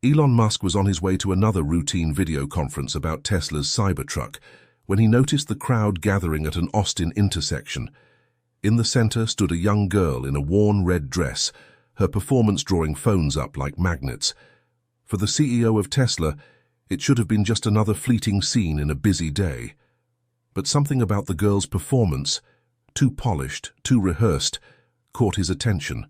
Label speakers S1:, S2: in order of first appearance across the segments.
S1: Elon Musk was on his way to another routine video conference about Tesla's Cybertruck when he noticed the crowd gathering at an Austin intersection. In the center stood a young girl in a worn red dress, her performance drawing phones up like magnets. For the CEO of Tesla, it should have been just another fleeting scene in a busy day. But something about the girl's performance, too polished, too rehearsed, caught his attention.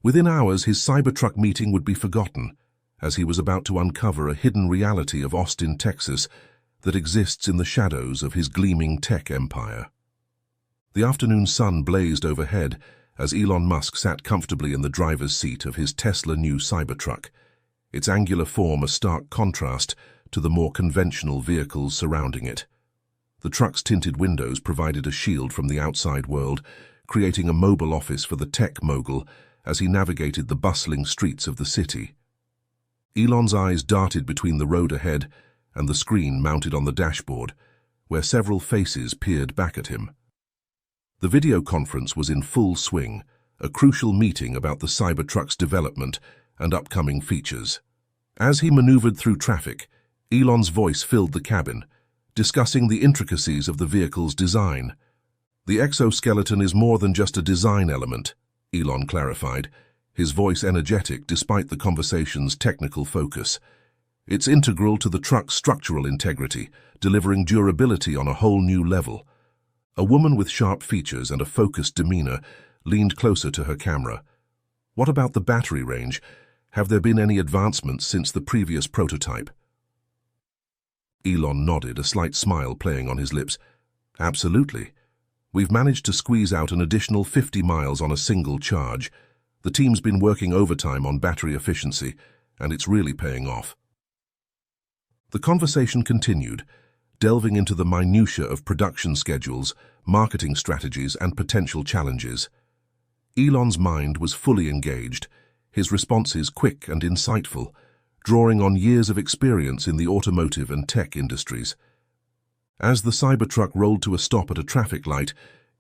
S1: Within hours, his Cybertruck meeting would be forgotten, as he was about to uncover a hidden reality of Austin, Texas, that exists in the shadows of his gleaming tech empire. The afternoon sun blazed overhead as Elon Musk sat comfortably in the driver's seat of his Tesla new Cybertruck, its angular form a stark contrast to the more conventional vehicles surrounding it. The truck's tinted windows provided a shield from the outside world, creating a mobile office for the tech mogul as he navigated the bustling streets of the city. Elon's eyes darted between the road ahead and the screen mounted on the dashboard, where several faces peered back at him. The video conference was in full swing, a crucial meeting about the Cybertruck's development and upcoming features. As he maneuvered through traffic, Elon's voice filled the cabin, discussing the intricacies of the vehicle's design. The exoskeleton is more than just a design element, Elon clarified, his voice energetic despite the conversation's technical focus. It's integral to the truck's structural integrity, delivering durability on a whole new level. A woman with sharp features and a focused demeanor leaned closer to her camera. What about the battery range? Have there been any advancements since the previous prototype? Elon nodded, a slight smile playing on his lips. Absolutely. We've managed to squeeze out an additional 50 miles on a single charge. The team's been working overtime on battery efficiency, and it's really paying off. The conversation continued, delving into the minutiae of production schedules, marketing strategies, and potential challenges. Elon's mind was fully engaged, his responses quick and insightful, drawing on years of experience in the automotive and tech industries. As the Cybertruck rolled to a stop at a traffic light,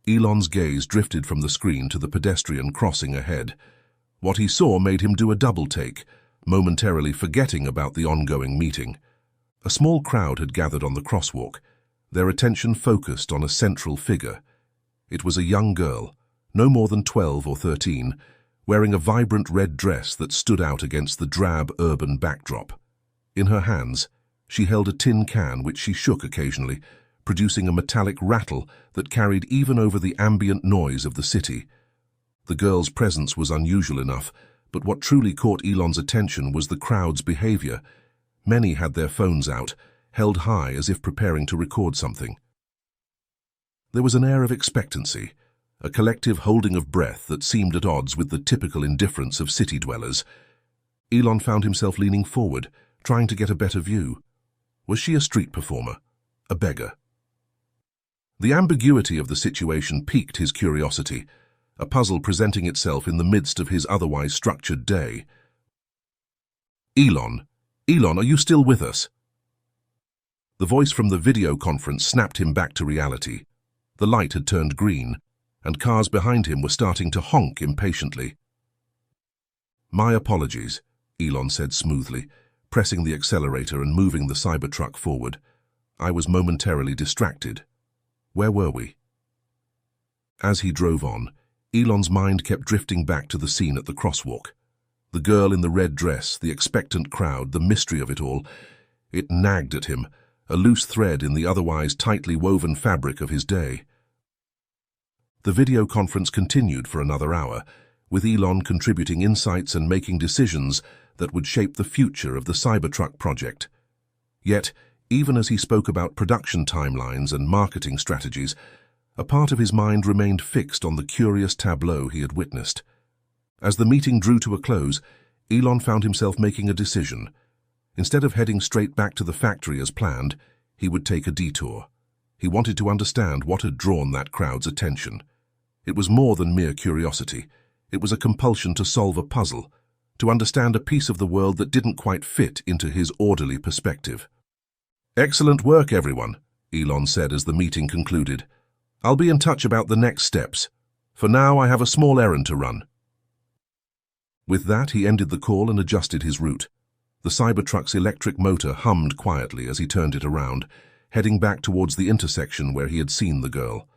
S1: Elon's gaze drifted from the screen to the pedestrian crossing ahead. What he saw made him do a double take, momentarily forgetting about the ongoing meeting. A small crowd had gathered on the crosswalk, their attention focused on a central figure. It was a young girl, no more than 12 or 13, wearing a vibrant red dress that stood out against the drab urban backdrop. In her hands, she held a tin can which she shook occasionally, producing a metallic rattle that carried even over the ambient noise of the city. The girl's presence was unusual enough, but what truly caught Elon's attention was the crowd's behavior. Many had their phones out, held high as if preparing to record something. There was an air of expectancy, a collective holding of breath that seemed at odds with the typical indifference of city dwellers. Elon found himself leaning forward, trying to get a better view. Was she a street performer? A beggar? The ambiguity of the situation piqued his curiosity, a puzzle presenting itself in the midst of his otherwise structured day. Elon, are you still with us? The voice from the video conference snapped him back to reality. The light had turned green, and cars behind him were starting to honk impatiently. My apologies, Elon said smoothly, pressing the accelerator and moving the Cybertruck forward. I was momentarily distracted. Where were we? As he drove on, Elon's mind kept drifting back to the scene at the crosswalk. The girl in the red dress, the expectant crowd, the mystery of it all. It nagged at him, a loose thread in the otherwise tightly woven fabric of his day. The video conference continued for another hour, with Elon contributing insights and making decisions that would shape the future of the Cybertruck project. Yet, even as he spoke about production timelines and marketing strategies, a part of his mind remained fixed on the curious tableau he had witnessed. As the meeting drew to a close, Elon found himself making a decision. Instead of heading straight back to the factory as planned, he would take a detour. He wanted to understand what had drawn that crowd's attention. It was more than mere curiosity. It was a compulsion to solve a puzzle, to understand a piece of the world that didn't quite fit into his orderly perspective. Excellent work, everyone, Elon said as the meeting concluded. I'll be in touch about the next steps. For now, I have a small errand to run. With that, he ended the call and adjusted his route. The Cybertruck's electric motor hummed quietly as he turned it around, heading back towards the intersection where he had seen the girl.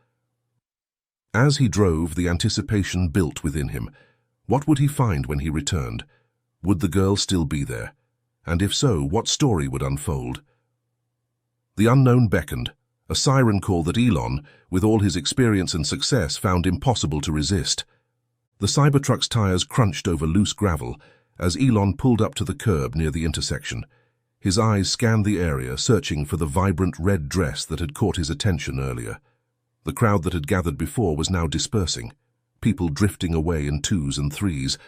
S1: As he drove, the anticipation built within him. What would he find when he returned? Would the girl still be there? And if so, what story would unfold? The unknown beckoned, a siren call that Elon, with all his experience and success, found impossible to resist. The Cybertruck's tires crunched over loose gravel as Elon pulled up to the curb near the intersection. His eyes scanned the area, searching for the vibrant red dress that had caught his attention earlier. The crowd that had gathered before was now dispersing, people drifting away in twos and threes,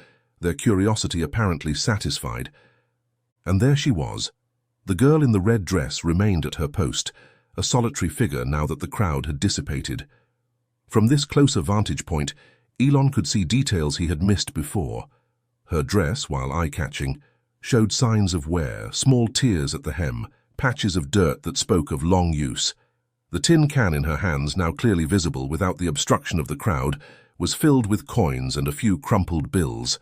S1: their curiosity apparently satisfied. And there she was. The girl in the red dress remained at her post, a solitary figure now that the crowd had dissipated. From this closer vantage point, Elon could see details he had missed before. Her dress, while eye-catching, showed signs of wear, small tears at the hem, patches of dirt that spoke of long use. The tin can in her hands, now clearly visible without the obstruction of the crowd, was filled with coins and a few crumpled bills.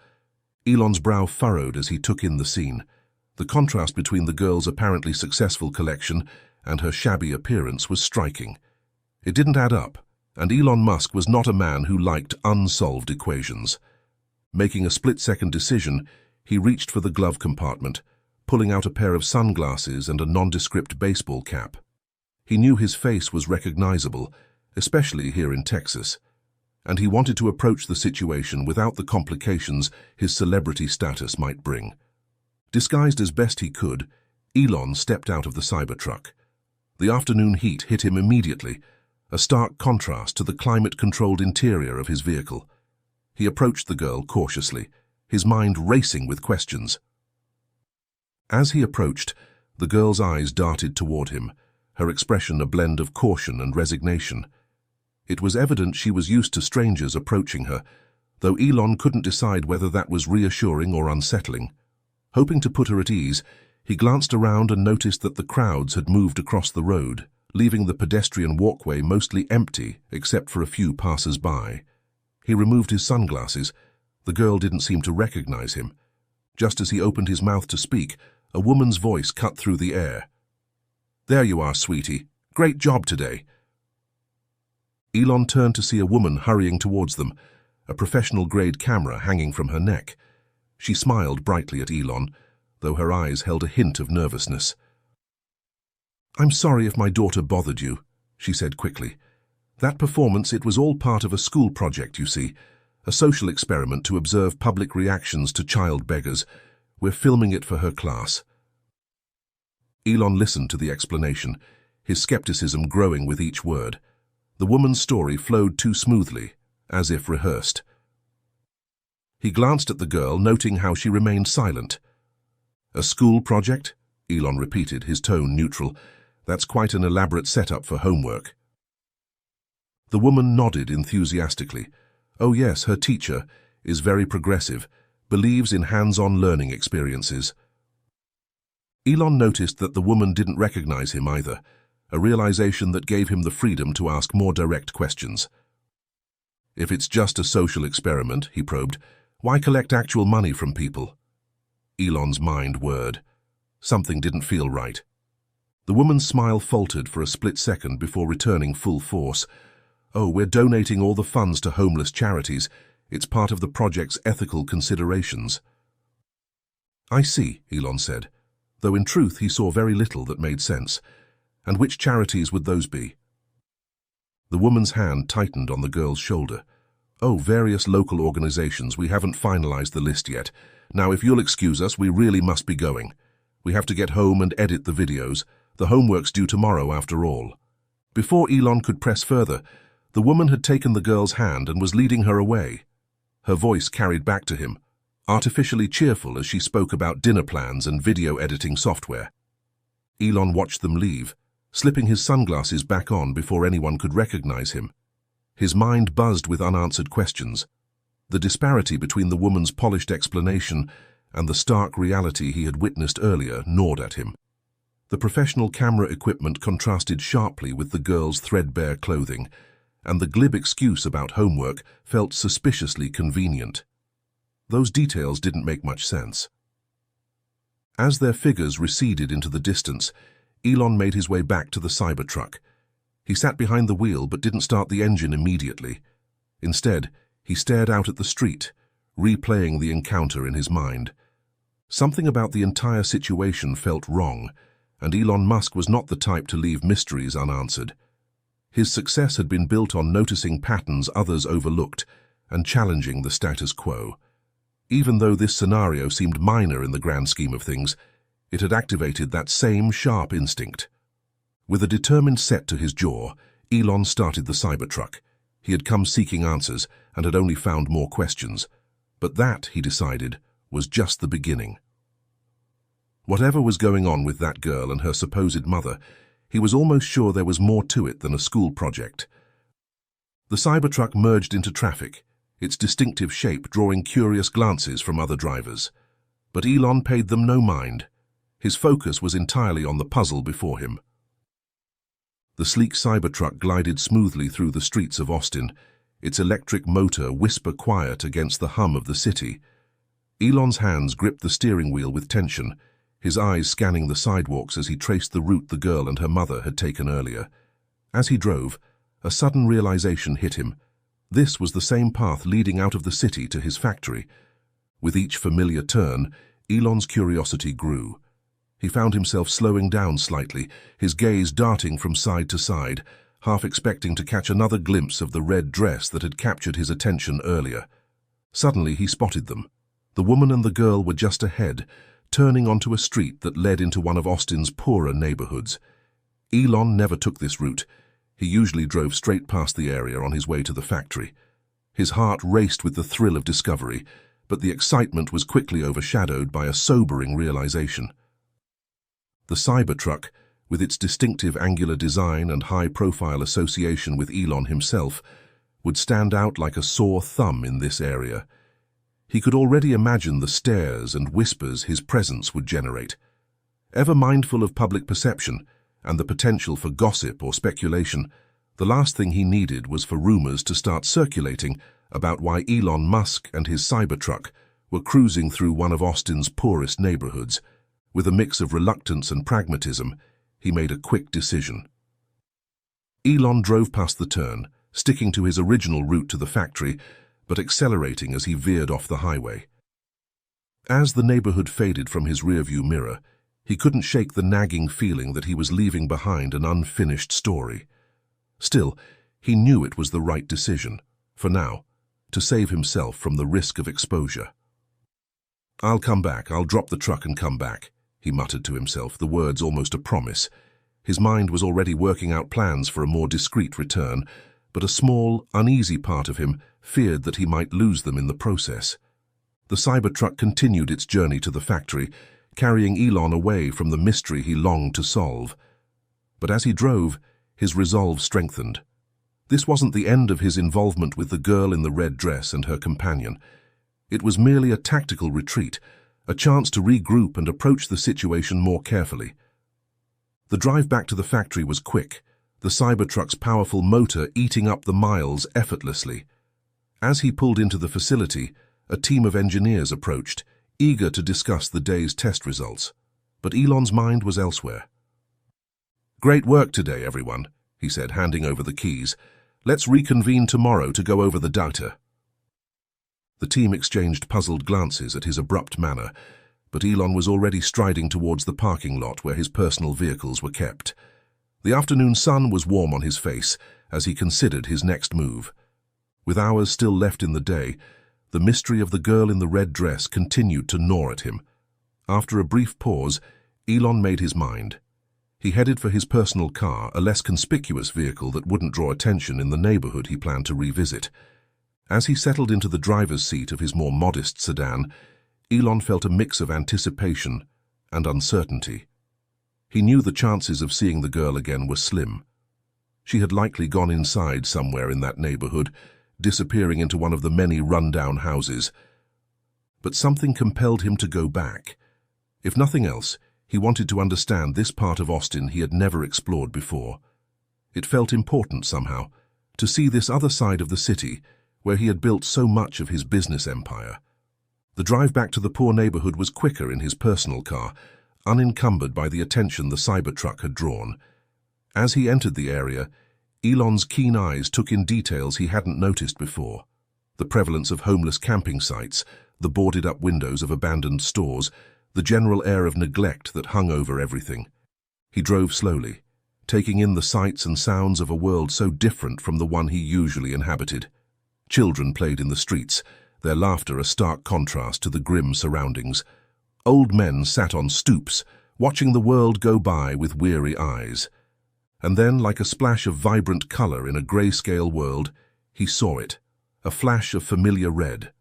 S1: Elon's brow furrowed as he took in the scene. The contrast between the girl's apparently successful collection and her shabby appearance was striking. It didn't add up, and Elon Musk was not a man who liked unsolved equations. Making a split-second decision, he reached for the glove compartment, pulling out a pair of sunglasses and a nondescript baseball cap. He knew his face was recognizable, especially here in Texas, and he wanted to approach the situation without the complications his celebrity status might bring. Disguised as best he could, Elon stepped out of the Cybertruck. The afternoon heat hit him immediately, a stark contrast to the climate-controlled interior of his vehicle. He approached the girl cautiously, his mind racing with questions. As he approached, the girl's eyes darted toward him, her expression a blend of caution and resignation. It was evident she was used to strangers approaching her, though Elon couldn't decide whether that was reassuring or unsettling. Hoping to put her at ease, he glanced around and noticed that the crowds had moved across the road, leaving the pedestrian walkway mostly empty except for a few passers-by. He removed his sunglasses. The girl didn't seem to recognize him. Just as he opened his mouth to speak, a woman's voice cut through the air. "There you are, sweetie. Great job today." Elon turned to see a woman hurrying towards them, a professional-grade camera hanging from her neck. She smiled brightly at Elon, though her eyes held a hint of nervousness. "I'm sorry if my daughter bothered you," she said quickly. "That performance, it was all part of a school project, you see, a social experiment to observe public reactions to child beggars. We're filming it for her class." Elon listened to the explanation, his skepticism growing with each word. The woman's story flowed too smoothly, as if rehearsed. He glanced at the girl, noting how she remained silent. "A school project?" Elon repeated, his tone neutral. "That's quite an elaborate setup for homework." The woman nodded enthusiastically. "Oh yes, her teacher is very progressive, believes in hands-on learning experiences." Elon noticed that the woman didn't recognize him either, a realization that gave him the freedom to ask more direct questions. "If it's just a social experiment," he probed, "why collect actual money from people?" Elon's mind whirred. Something didn't feel right. The woman's smile faltered for a split second before returning full force. "Oh, we're donating all the funds to homeless charities. It's part of the project's ethical considerations." "I see," Elon said, though in truth he saw very little that made sense. "And which charities would those be?" The woman's hand tightened on the girl's shoulder. "Oh, various local organizations. We haven't finalized the list yet. Now, if you'll excuse us, we really must be going. We have to get home and edit the videos. The homework's due tomorrow, after all." Before Elon could press further, the woman had taken the girl's hand and was leading her away. Her voice carried back to him, artificially cheerful as she spoke about dinner plans and video editing software. Elon watched them leave, slipping his sunglasses back on before anyone could recognize him. His mind buzzed with unanswered questions. The disparity between the woman's polished explanation and the stark reality he had witnessed earlier gnawed at him. The professional camera equipment contrasted sharply with the girl's threadbare clothing, and the glib excuse about homework felt suspiciously convenient. Those details didn't make much sense. As their figures receded into the distance, Elon made his way back to the Cybertruck. He sat behind the wheel but didn't start the engine immediately. Instead, he stared out at the street, replaying the encounter in his mind. Something about the entire situation felt wrong, and Elon Musk was not the type to leave mysteries unanswered. His success had been built on noticing patterns others overlooked and challenging the status quo. Even though this scenario seemed minor in the grand scheme of things, it had activated that same sharp instinct. With a determined set to his jaw, Elon started the Cybertruck. He had come seeking answers and had only found more questions. But that, he decided, was just the beginning. Whatever was going on with that girl and her supposed mother, he was almost sure there was more to it than a school project. The Cybertruck merged into traffic, its distinctive shape drawing curious glances from other drivers. But Elon paid them no mind. His focus was entirely on the puzzle before him. The sleek Cybertruck glided smoothly through the streets of Austin, its electric motor whisper quiet against the hum of the city. Elon's hands gripped the steering wheel with tension, his eyes scanning the sidewalks as he traced the route the girl and her mother had taken earlier. As he drove, a sudden realization hit him. This was the same path leading out of the city to his factory. With each familiar turn, Elon's curiosity grew. He found himself slowing down slightly, his gaze darting from side to side, half expecting to catch another glimpse of the red dress that had captured his attention earlier. Suddenly he spotted them. The woman and the girl were just ahead, turning onto a street that led into one of Austin's poorer neighborhoods. Elon never took this route. He usually drove straight past the area on his way to the factory. His heart raced with the thrill of discovery, but the excitement was quickly overshadowed by a sobering realization. The Cybertruck, with its distinctive angular design and high-profile association with Elon himself, would stand out like a sore thumb in this area. He could already imagine the stares and whispers his presence would generate. Ever mindful of public perception and the potential for gossip or speculation, the last thing he needed was for rumors to start circulating about why Elon Musk and his Cybertruck were cruising through one of Austin's poorest neighborhoods. With a mix of reluctance and pragmatism, he made a quick decision. Elon drove past the turn, sticking to his original route to the factory, but accelerating as he veered off the highway. As the neighborhood faded from his rearview mirror, he couldn't shake the nagging feeling that he was leaving behind an unfinished story. Still, he knew it was the right decision, for now, to save himself from the risk of exposure. "I'll come back. I'll drop the truck and come back," he muttered to himself, the words almost a promise. His mind was already working out plans for a more discreet return, but a small, uneasy part of him feared that he might lose them in the process. The Cybertruck continued its journey to the factory, carrying Elon away from the mystery he longed to solve. But as he drove, his resolve strengthened. This wasn't the end of his involvement with the girl in the red dress and her companion. It was merely a tactical retreat, a chance to regroup and approach the situation more carefully. The drive back to the factory was quick, the Cybertruck's powerful motor eating up the miles effortlessly. As he pulled into the facility, a team of engineers approached, eager to discuss the day's test results. But Elon's mind was elsewhere. "Great work today, everyone," he said, handing over the keys. "Let's reconvene tomorrow to go over the data." The team exchanged puzzled glances at his abrupt manner, but Elon was already striding towards the parking lot where his personal vehicles were kept. The afternoon sun was warm on his face as he considered his next move. With hours still left in the day, the mystery of the girl in the red dress continued to gnaw at him. After a brief pause, Elon made his mind. He headed for his personal car, a less conspicuous vehicle that wouldn't draw attention in the neighborhood he planned to revisit. As he settled into the driver's seat of his more modest sedan, Elon felt a mix of anticipation and uncertainty. He knew the chances of seeing the girl again were slim. She had likely gone inside somewhere in that neighborhood, disappearing into one of the many run-down houses. But something compelled him to go back. If nothing else, he wanted to understand this part of Austin he had never explored before. It felt important somehow, to see this other side of the city, where he had built so much of his business empire. The drive back to the poor neighborhood was quicker in his personal car, unencumbered by the attention the Cybertruck had drawn. As he entered the area, Elon's keen eyes took in details he hadn't noticed before. The prevalence of homeless camping sites, the boarded-up windows of abandoned stores, the general air of neglect that hung over everything. He drove slowly, taking in the sights and sounds of a world so different from the one he usually inhabited. Children played in the streets, their laughter a stark contrast to the grim surroundings. Old men sat on stoops, watching the world go by with weary eyes. And then, like a splash of vibrant color in a grayscale world, he saw it, a flash of familiar red.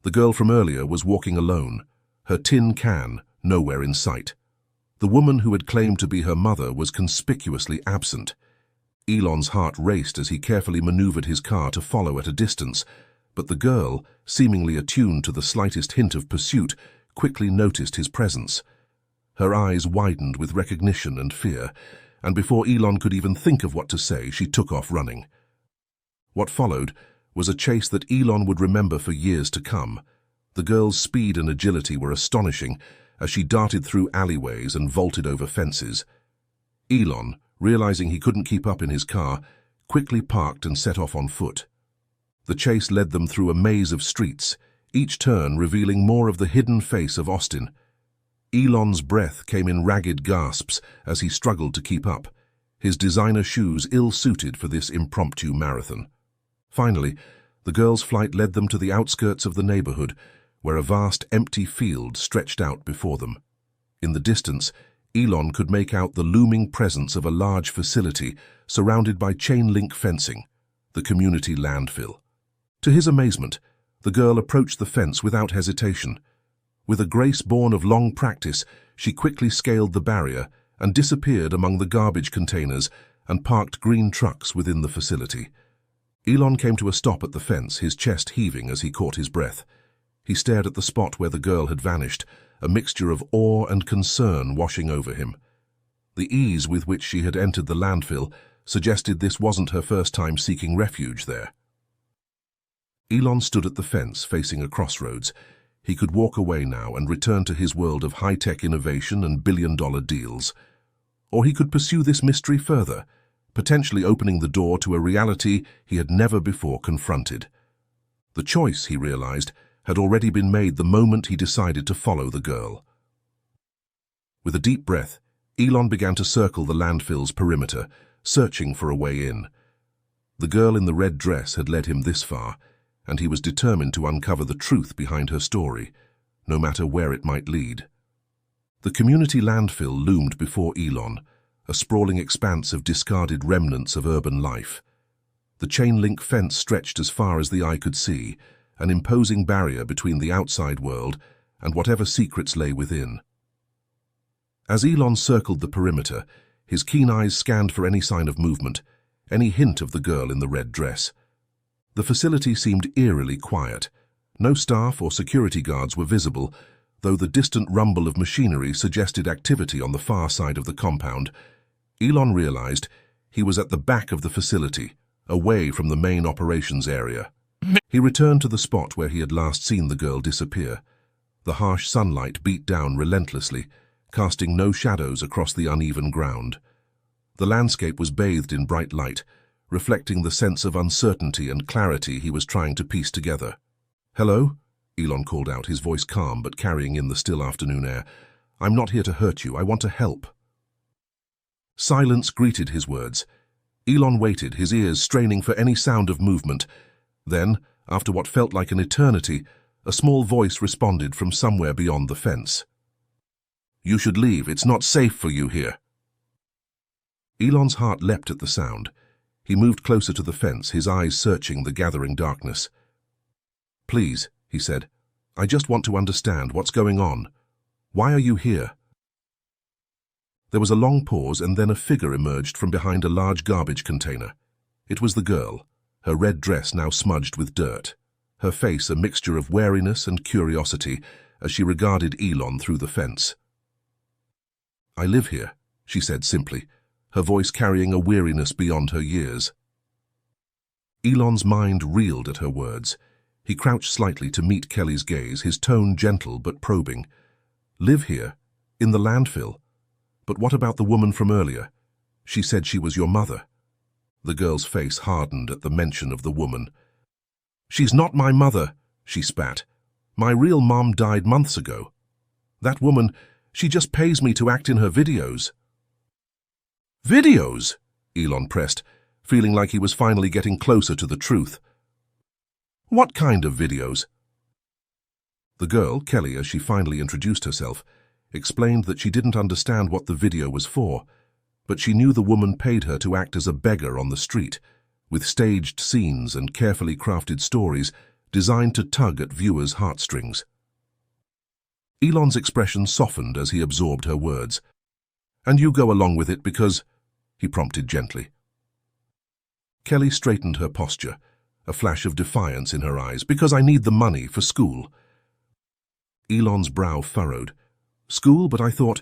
S1: The girl from earlier was walking alone, her tin can nowhere in sight. The woman who had claimed to be her mother was conspicuously absent. Elon's heart raced as he carefully maneuvered his car to follow at a distance, but the girl, seemingly attuned to the slightest hint of pursuit, quickly noticed his presence. Her eyes widened with recognition and fear, and before Elon could even think of what to say, she took off running. What followed was a chase that Elon would remember for years to come. The girl's speed and agility were astonishing as she darted through alleyways and vaulted over fences. Elon, realizing he couldn't keep up in his car, quickly parked and set off on foot. The chase led them through a maze of streets, each turn revealing more of the hidden face of Austin. Elon's breath came in ragged gasps as he struggled to keep up, his designer shoes ill-suited for this impromptu marathon. Finally, the girl's flight led them to the outskirts of the neighborhood, where a vast empty field stretched out before them. In the distance, Elon could make out the looming presence of a large facility surrounded by chain-link fencing, the community landfill. To his amazement, the girl approached the fence without hesitation. With a grace born of long practice, she quickly scaled the barrier and disappeared among the garbage containers and parked green trucks within the facility. Elon came to a stop at the fence, his chest heaving as he caught his breath. He stared at the spot where the girl had vanished, a mixture of awe and concern washing over him. The ease with which she had entered the landfill suggested this wasn't her first time seeking refuge there. Elon stood at the fence, facing a crossroads. He could walk away now and return to his world of high-tech innovation and billion-dollar deals. Or he could pursue this mystery further, potentially opening the door to a reality he had never before confronted. The choice, he realized, had already been made the moment he decided to follow the girl. With a deep breath, Elon began to circle the landfill's perimeter, searching for a way in. The girl in the red dress had led him this far, and he was determined to uncover the truth behind her story, no matter where it might lead. The community landfill loomed before Elon, a sprawling expanse of discarded remnants of urban life. The chain-link fence stretched as far as the eye could see, an imposing barrier between the outside world and whatever secrets lay within. As Elon circled the perimeter, his keen eyes scanned for any sign of movement, any hint of the girl in the red dress. The facility seemed eerily quiet. No staff or security guards were visible, though the distant rumble of machinery suggested activity on the far side of the compound. Elon realized he was at the back of the facility, away from the main operations area. He returned to the spot where he had last seen the girl disappear. The harsh sunlight beat down relentlessly, casting no shadows across the uneven ground. The landscape was bathed in bright light, reflecting the sense of uncertainty and clarity he was trying to piece together. "Hello?" Elon called out, his voice calm but carrying in the still afternoon air. "I'm not here to hurt you. I want to help." Silence greeted his words. Elon waited, his ears straining for any sound of movement. Then, after what felt like an eternity, a small voice responded from somewhere beyond the fence. "You should leave. It's not safe for you here." Elon's heart leapt at the sound. He moved closer to the fence, his eyes searching the gathering darkness. "Please," he said, "I just want to understand what's going on. Why are you here?" There was a long pause, and then a figure emerged from behind a large garbage container. It was the girl, her red dress now smudged with dirt, her face a mixture of wariness and curiosity as she regarded Elon through the fence. "I live here," she said simply, her voice carrying a weariness beyond her years. Elon's mind reeled at her words. He crouched slightly to meet Kelly's gaze, his tone gentle but probing. Live here? In the landfill? But what about the woman from earlier? She said she was your mother. The girl's face hardened at the mention of the woman. She's not my mother, she spat. My real mom died months ago. That woman, she just pays me to act in her videos. Videos? Elon pressed, feeling like he was finally getting closer to the truth. What kind of videos? The girl, Kelly, as she finally introduced herself, explained that she didn't understand what the video was for, but she knew the woman paid her to act as a beggar on the street, with staged scenes and carefully crafted stories designed to tug at viewers' heartstrings. Elon's expression softened as he absorbed her words. And you go along with it because, he prompted gently. Kelly straightened her posture, a flash of defiance in her eyes. Because I need the money for school. Elon's brow furrowed. School, but I thought...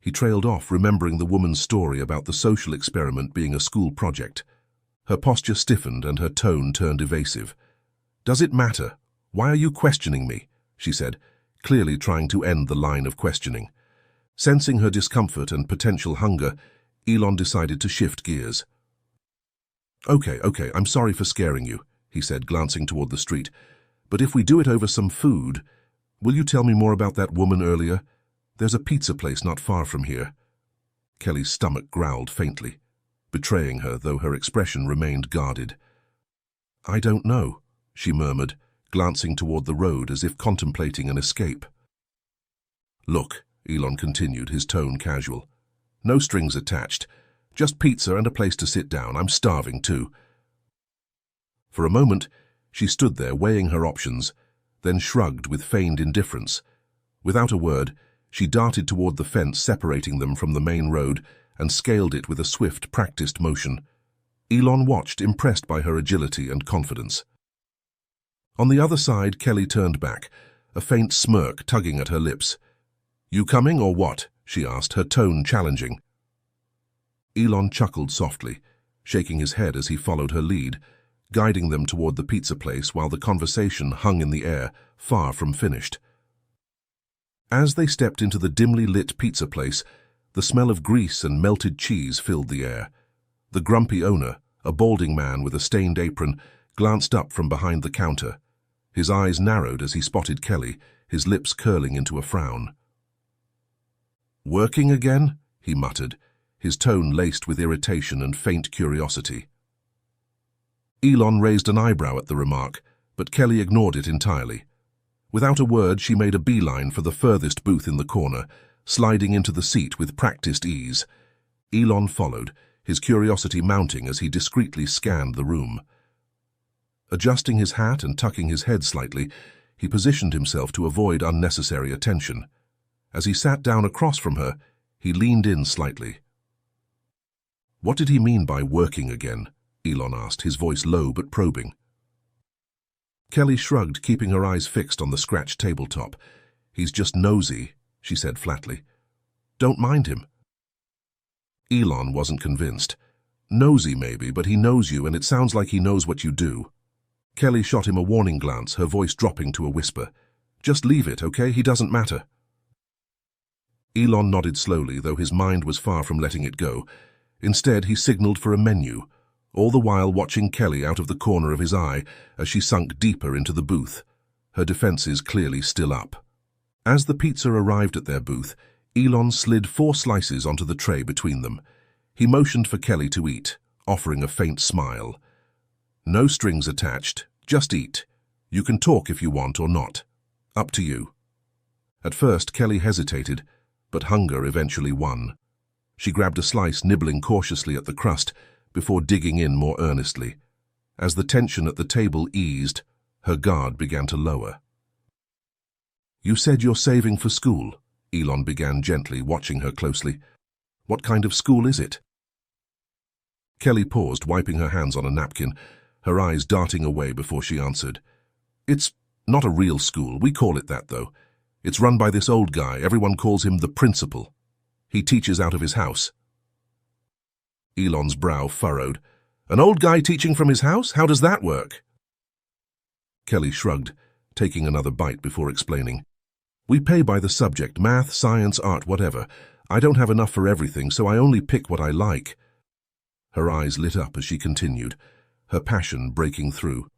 S1: He trailed off, remembering the woman's story about the social experiment being a school project. Her posture stiffened and her tone turned evasive. Does it matter? Why are you questioning me? She said, clearly trying to end the line of questioning. Sensing her discomfort and potential hunger, Elon decided to shift gears. Okay, I'm sorry for scaring you, he said, glancing toward the street. But if we do it over some food, will you tell me more about that woman earlier? There's a pizza place not far from here. Kelly's stomach growled faintly, betraying her, though her expression remained guarded. I don't know, she murmured, glancing toward the road as if contemplating an escape. Look, Elon continued, his tone casual. No strings attached. Just pizza and a place to sit down. I'm starving too. For a moment, she stood there weighing her options, then shrugged with feigned indifference. Without a word, she darted toward the fence separating them from the main road and scaled it with a swift, practiced motion. Elon watched, impressed by her agility and confidence. On the other side, Kelly turned back, a faint smirk tugging at her lips. You coming or what? She asked, her tone challenging. Elon chuckled softly, shaking his head as he followed her lead, guiding them toward the pizza place while the conversation hung in the air, far from finished. As they stepped into the dimly lit pizza place, the smell of grease and melted cheese filled the air. The grumpy owner, a balding man with a stained apron, glanced up from behind the counter. His eyes narrowed as he spotted Kelly, his lips curling into a frown. Working again? He muttered, his tone laced with irritation and faint curiosity. Elon raised an eyebrow at the remark, but Kelly ignored it entirely. Without a word, she made a beeline for the furthest booth in the corner, sliding into the seat with practiced ease. Elon followed, his curiosity mounting as he discreetly scanned the room. Adjusting his hat and tucking his head slightly, he positioned himself to avoid unnecessary attention. As he sat down across from her, he leaned in slightly. What did he mean by working again? Elon asked, his voice low but probing. Kelly shrugged, keeping her eyes fixed on the scratched tabletop. He's just nosy, she said flatly. Don't mind him. Elon wasn't convinced. Nosy maybe, but he knows you and it sounds like he knows what you do. Kelly shot him a warning glance, her voice dropping to a whisper. Just leave it, okay? He doesn't matter. Elon nodded slowly, though his mind was far from letting it go. Instead, he signaled for a menu, all the while watching Kelly out of the corner of his eye as she sunk deeper into the booth, her defenses clearly still up. As the pizza arrived at their booth, Elon slid 4 slices onto the tray between them. He motioned for Kelly to eat, offering a faint smile. No strings attached, just eat. You can talk if you want or not. Up to you. At first, Kelly hesitated, but hunger eventually won. She grabbed a slice, nibbling cautiously at the crust, before digging in more earnestly. As the tension at the table eased, her guard began to lower. You said you're saving for school, Elon began gently, watching her closely. What kind of school is it? Kelly paused, wiping her hands on a napkin, her eyes darting away before she answered. It's not a real school. We call it that, though. It's run by this old guy. Everyone calls him the principal. He teaches out of his house. Elon's brow furrowed. An old guy teaching from his house? How does that work? Kelly shrugged, taking another bite before explaining. We pay by the subject, math, science, art, whatever. I don't have enough for everything, so I only pick what I like. Her eyes lit up as she continued, her passion breaking through.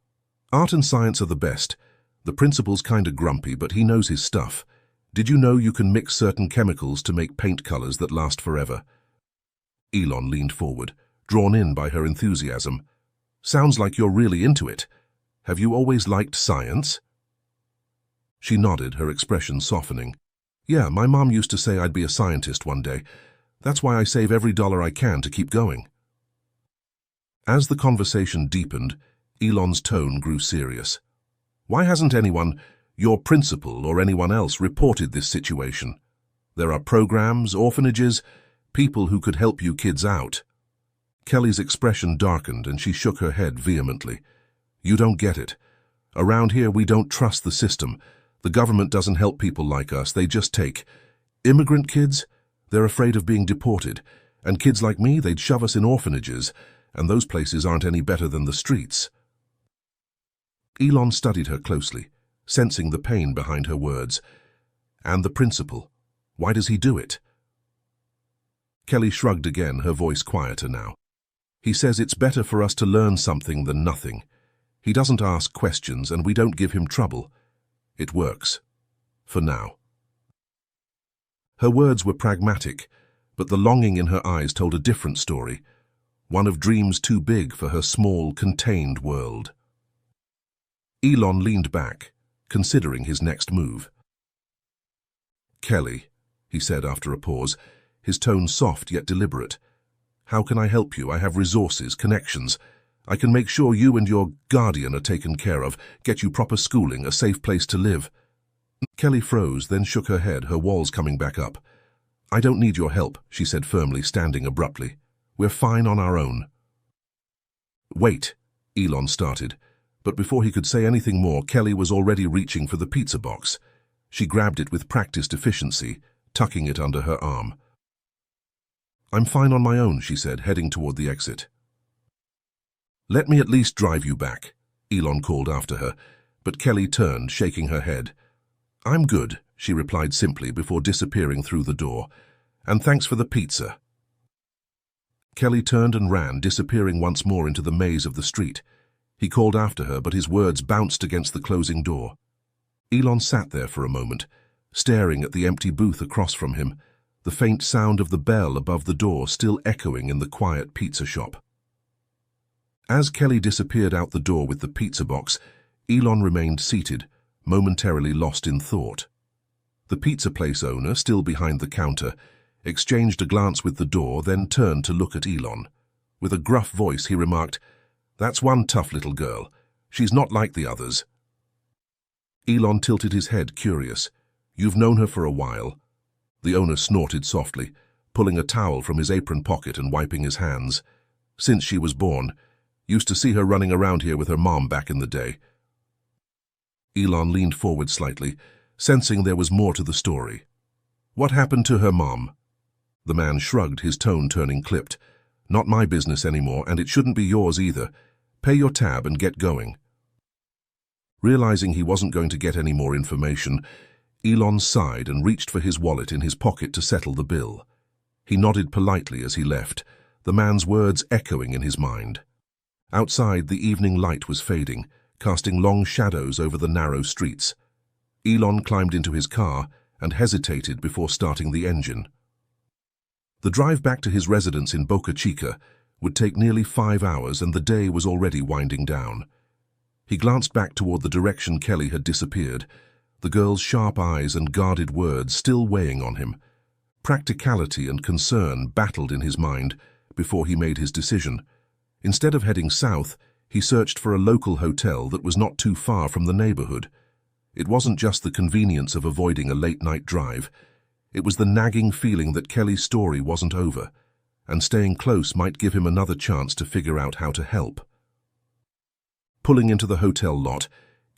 S1: Art and science are the best. The principal's kinda grumpy, but he knows his stuff. Did you know you can mix certain chemicals to make paint colors that last forever? Elon leaned forward, drawn in by her enthusiasm. Sounds like you're really into it. Have you always liked science? She nodded, her expression softening. Yeah, my mom used to say I'd be a scientist one day. That's why I save every dollar I can to keep going. As the conversation deepened, Elon's tone grew serious. Why hasn't anyone, your principal or anyone else, reported this situation? There are programs, orphanages, people who could help you kids out. Kelly's expression darkened and she shook her head vehemently. You don't get it. Around here we don't trust the system. The government doesn't help people like us, they just take. Immigrant kids? They're afraid of being deported. And kids like me, they'd shove us in orphanages, and those places aren't any better than the streets. Elon studied her closely, sensing the pain behind her words. And the principal, why does he do it? Kelly shrugged again, her voice quieter now. He says it's better for us to learn something than nothing. He doesn't ask questions and we don't give him trouble. It works. For now. Her words were pragmatic, but the longing in her eyes told a different story, one of dreams too big for her small, contained world. Elon leaned back, considering his next move. Kelly, he said after a pause, his tone soft yet deliberate. How can I help you? I have resources, connections. I can make sure you and your guardian are taken care of, get you proper schooling, a safe place to live. Kelly froze, then shook her head, her walls coming back up. I don't need your help, she said firmly, standing abruptly. We're fine on our own. Wait, Elon started, but before he could say anything more, Kelly was already reaching for the pizza box. She grabbed it with practiced efficiency, tucking it under her arm. I'm fine on my own, she said, heading toward the exit. Let me at least drive you back, Elon called after her, but Kelly turned, shaking her head. I'm good, she replied simply before disappearing through the door. And thanks for the pizza. Kelly turned and ran, disappearing once more into the maze of the street. He called after her, but his words bounced against the closing door. Elon sat there for a moment, staring at the empty booth across from him, the faint sound of the bell above the door still echoing in the quiet pizza shop. As Kelly disappeared out the door with the pizza box, Elon remained seated, momentarily lost in thought. The pizza place owner, still behind the counter, exchanged a glance with the door, then turned to look at Elon. With a gruff voice, he remarked, "That's one tough little girl. She's not like the others." Elon tilted his head, curious. "You've known her for a while?" The owner snorted softly, pulling a towel from his apron pocket and wiping his hands. "Since she was born. Used to see her running around here with her mom back in the day." Elon leaned forward slightly, sensing there was more to the story. "What happened to her mom?" The man shrugged, his tone turning clipped. "Not my business anymore, and it shouldn't be yours either. Pay your tab and get going." Realizing he wasn't going to get any more information, Elon sighed and reached for his wallet in his pocket to settle the bill. He nodded politely as he left, the man's words echoing in his mind. Outside, the evening light was fading, casting long shadows over the narrow streets. Elon climbed into his car and hesitated before starting the engine. The drive back to his residence in Boca Chica would take nearly 5 hours, and the day was already winding down. He glanced back toward the direction Kelly had disappeared, the girl's sharp eyes and guarded words still weighing on him. Practicality and concern battled in his mind before he made his decision. Instead of heading south, he searched for a local hotel that was not too far from the neighborhood. It wasn't just the convenience of avoiding a late-night drive. It was the nagging feeling that Kelly's story wasn't over, and staying close might give him another chance to figure out how to help. Pulling into the hotel lot,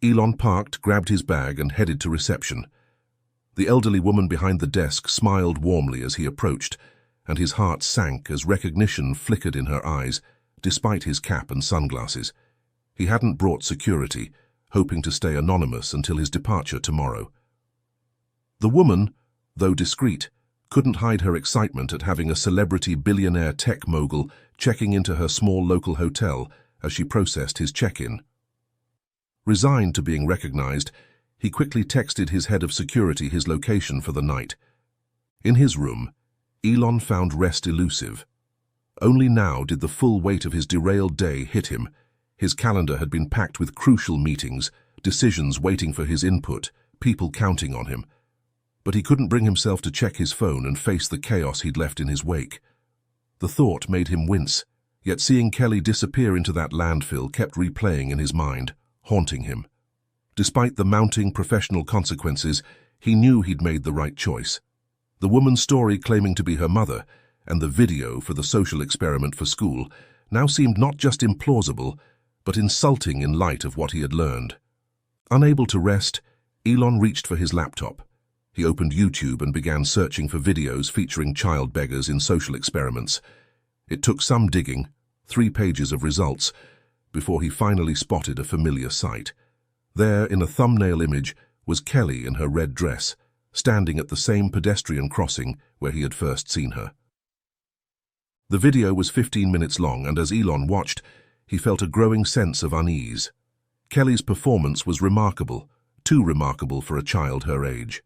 S1: Elon parked, grabbed his bag, and headed to reception. The elderly woman behind the desk smiled warmly as he approached, and his heart sank as recognition flickered in her eyes, despite his cap and sunglasses. He hadn't brought security, hoping to stay anonymous until his departure tomorrow. The woman, though discreet, couldn't hide her excitement at having a celebrity billionaire tech mogul checking into her small local hotel as she processed his check-in. Resigned to being recognized, he quickly texted his head of security his location for the night. In his room, Elon found rest elusive. Only now did the full weight of his derailed day hit him. His calendar had been packed with crucial meetings, decisions waiting for his input, people counting on him. But he couldn't bring himself to check his phone and face the chaos he'd left in his wake. The thought made him wince, yet seeing Kelly disappear into that landfill kept replaying in his mind, haunting him. Despite the mounting professional consequences, he knew he'd made the right choice. The woman's story claiming to be her mother, and the video for the social experiment for school, now seemed not just implausible, but insulting in light of what he had learned. Unable to rest, Elon reached for his laptop. He opened YouTube and began searching for videos featuring child beggars in social experiments. It took some digging, 3 pages of results, before he finally spotted a familiar sight. There, in a thumbnail image, was Kelly in her red dress, standing at the same pedestrian crossing where he had first seen her. The video was 15 minutes long, and as Elon watched, he felt a growing sense of unease. Kelly's performance was remarkable, too remarkable for a child her age.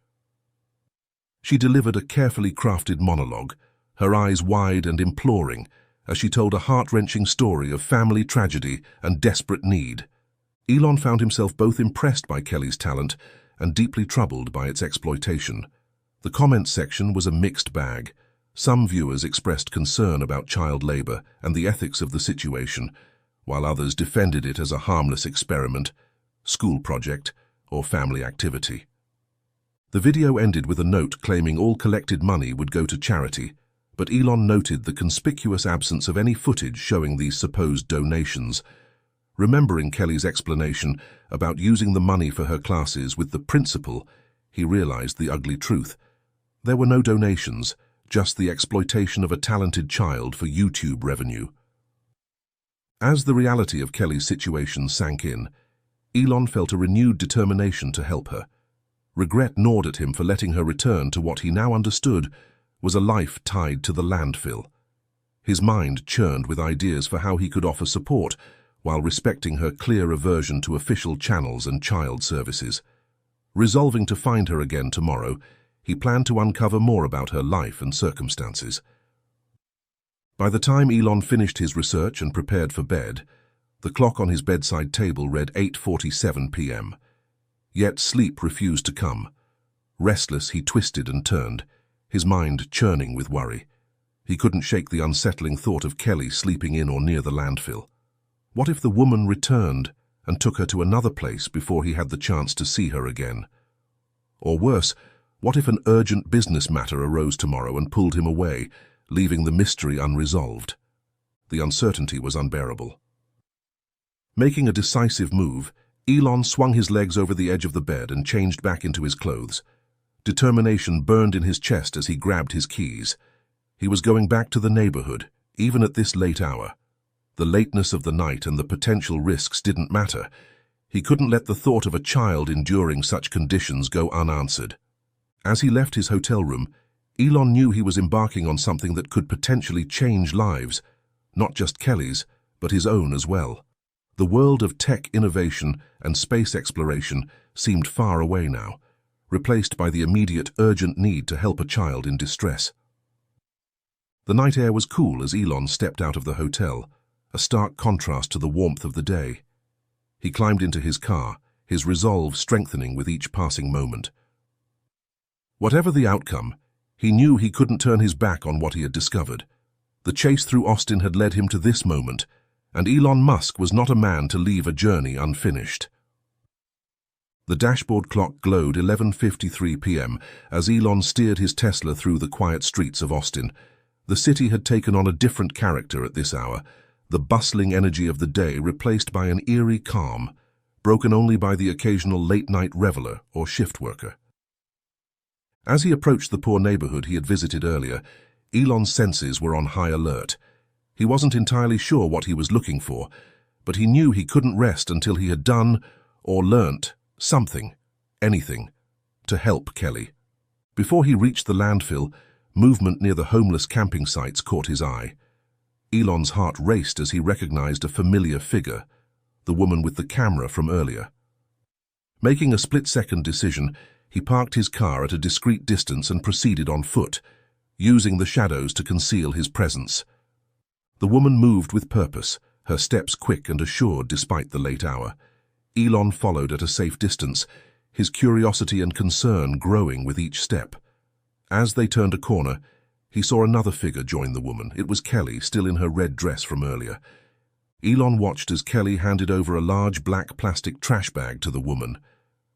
S1: She delivered a carefully crafted monologue, her eyes wide and imploring, as she told a heart-wrenching story of family tragedy and desperate need. Elon found himself both impressed by Kelly's talent and deeply troubled by its exploitation. The comments section was a mixed bag. Some viewers expressed concern about child labor and the ethics of the situation, while others defended it as a harmless experiment, school project, or family activity. The video ended with a note claiming all collected money would go to charity, but Elon noted the conspicuous absence of any footage showing these supposed donations. Remembering Kelly's explanation about using the money for her classes with the principal, he realized the ugly truth. There were no donations, just the exploitation of a talented child for YouTube revenue. As the reality of Kelly's situation sank in, Elon felt a renewed determination to help her. Regret gnawed at him for letting her return to what he now understood was a life tied to the landfill. His mind churned with ideas for how he could offer support while respecting her clear aversion to official channels and child services. Resolving to find her again tomorrow, he planned to uncover more about her life and circumstances. By the time Elon finished his research and prepared for bed, the clock on his bedside table read 8:47 p.m. Yet sleep refused to come. Restless, he twisted and turned, his mind churning with worry. He couldn't shake the unsettling thought of Kelly sleeping in or near the landfill. What if the woman returned and took her to another place before he had the chance to see her again? Or worse, what if an urgent business matter arose tomorrow and pulled him away, leaving the mystery unresolved? The uncertainty was unbearable. Making a decisive move, Elon swung his legs over the edge of the bed and changed back into his clothes. Determination burned in his chest as he grabbed his keys. He was going back to the neighborhood, even at this late hour. The lateness of the night and the potential risks didn't matter. He couldn't let the thought of a child enduring such conditions go unanswered. As he left his hotel room, Elon knew he was embarking on something that could potentially change lives, not just Kelly's, but his own as well. The world of tech innovation and space exploration seemed far away now, replaced by the immediate urgent need to help a child in distress. The night air was cool as Elon stepped out of the hotel, a stark contrast to the warmth of the day. He climbed into his car, his resolve strengthening with each passing moment. Whatever the outcome, he knew he couldn't turn his back on what he had discovered. The chase through Austin had led him to this moment, and Elon Musk was not a man to leave a journey unfinished. The dashboard clock glowed 11:53 p.m. as Elon steered his Tesla through the quiet streets of Austin. The city had taken on a different character at this hour, the bustling energy of the day replaced by an eerie calm, broken only by the occasional late-night reveler or shift worker. As he approached the poor neighborhood he had visited earlier, Elon's senses were on high alert. He wasn't entirely sure what he was looking for, but he knew he couldn't rest until he had done, or learnt something, anything, to help Kelly. Before he reached the landfill, movement near the homeless camping sites caught his eye. Elon's heart raced as he recognized a familiar figure, the woman with the camera from earlier. Making a split-second decision, he parked his car at a discreet distance and proceeded on foot, using the shadows to conceal his presence. The woman moved with purpose, her steps quick and assured despite the late hour. Elon followed at a safe distance, his curiosity and concern growing with each step. As they turned a corner, he saw another figure join the woman. It was Kelly, still in her red dress from earlier. Elon watched as Kelly handed over a large black plastic trash bag to the woman.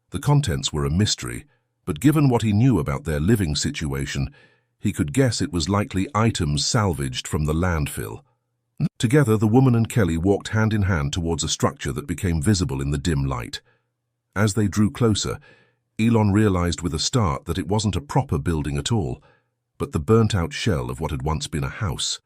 S1: The contents were a mystery, but given what he knew about their living situation, he could guess it was likely items salvaged from the landfill. Together, the woman and Kelly walked hand in hand towards a structure that became visible in the dim light. As they drew closer, Elon realized with a start that it wasn't a proper building at all, but the burnt-out shell of what had once been a house.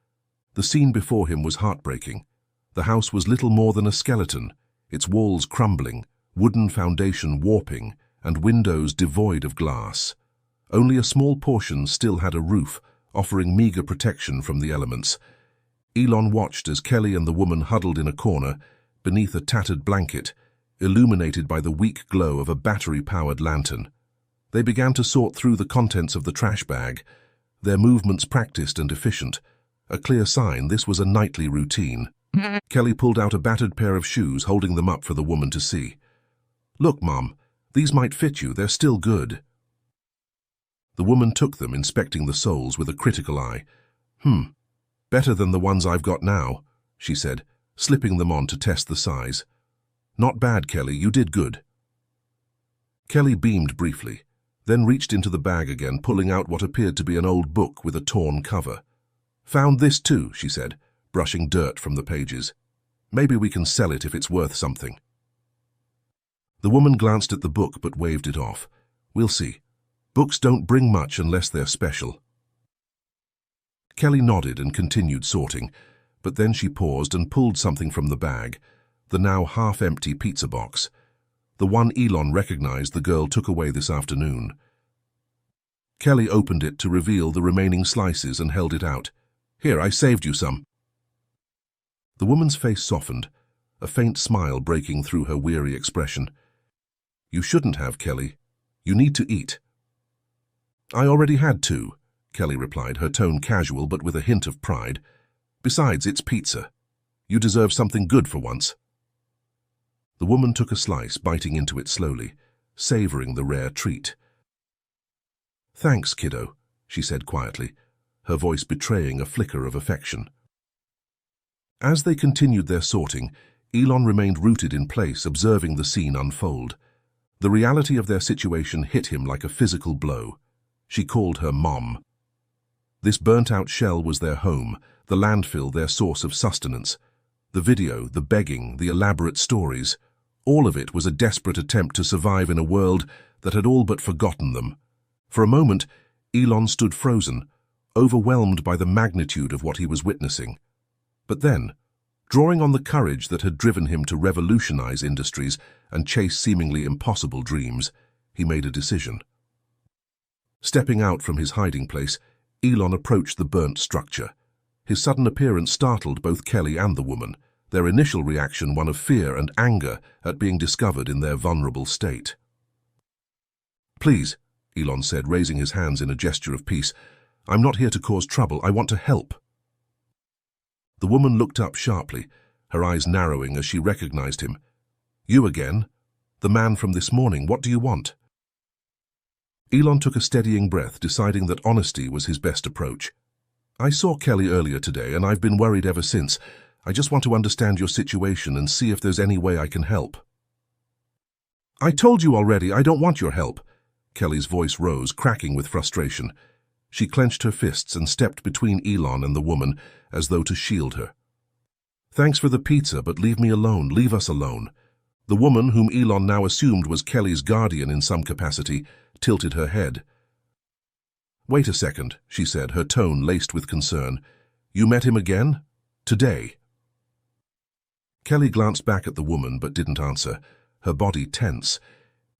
S1: The scene before him was heartbreaking. The house was little more than a skeleton, its walls crumbling, wooden foundation warping, and windows devoid of glass. Only a small portion still had a roof, offering meager protection from the elements. Elon watched as Kelly and the woman huddled in a corner, beneath a tattered blanket, illuminated by the weak glow of a battery-powered lantern. They began to sort through the contents of the trash bag, their movements practiced and efficient, a clear sign this was a nightly routine. Kelly pulled out a battered pair of shoes, holding them up for the woman to see. "Look, Mom, these might fit you, they're still good." The woman took them, inspecting the soles with a critical eye. Better than the ones I've got now," she said, slipping them on to test the size. "Not bad, Kelly, you did good." Kelly beamed briefly, then reached into the bag again, pulling out what appeared to be an old book with a torn cover. "Found this too," she said, brushing dirt from the pages. "Maybe we can sell it if it's worth something." The woman glanced at the book but waved it off. "We'll see. Books don't bring much unless they're special." Kelly nodded and continued sorting, but then she paused and pulled something from the bag, the now half-empty pizza box, the one Elon recognized the girl took away this afternoon. Kelly opened it to reveal the remaining slices and held it out. "Here, I saved you some." The woman's face softened, a faint smile breaking through her weary expression. "You shouldn't have, Kelly. You need to eat." "I already had two," Kelly replied, her tone casual but with a hint of pride. "Besides, it's pizza. You deserve something good for once." The woman took a slice, biting into it slowly, savoring the rare treat. "Thanks, kiddo," she said quietly, her voice betraying a flicker of affection. As they continued their sorting, Elon remained rooted in place, observing the scene unfold. The reality of their situation hit him like a physical blow. She called her Mom. This burnt-out shell was their home, the landfill their source of sustenance. The video, the begging, the elaborate stories, all of it was a desperate attempt to survive in a world that had all but forgotten them. For a moment, Elon stood frozen, overwhelmed by the magnitude of what he was witnessing. But then, drawing on the courage that had driven him to revolutionize industries and chase seemingly impossible dreams, he made a decision. Stepping out from his hiding place, Elon approached the burnt structure. His sudden appearance startled both Kelly and the woman, their initial reaction one of fear and anger at being discovered in their vulnerable state. "Please," Elon said, raising his hands in a gesture of peace, "I'm not here to cause trouble, I want to help." The woman looked up sharply, her eyes narrowing as she recognized him. "You again? The man from this morning, what do you want?" Elon took a steadying breath, deciding that honesty was his best approach. "I saw Kelly earlier today, and I've been worried ever since. I just want to understand your situation and see if there's any way I can help." "I told you already, I don't want your help." Kelly's voice rose, cracking with frustration. She clenched her fists and stepped between Elon and the woman, as though to shield her. "Thanks for the pizza, but leave me alone, leave us alone." The woman, whom Elon now assumed was Kelly's guardian in some capacity, tilted her head. "Wait a second," she said, her tone laced with concern. "You met him again? Today?" Kelly glanced back at the woman but didn't answer, her body tense.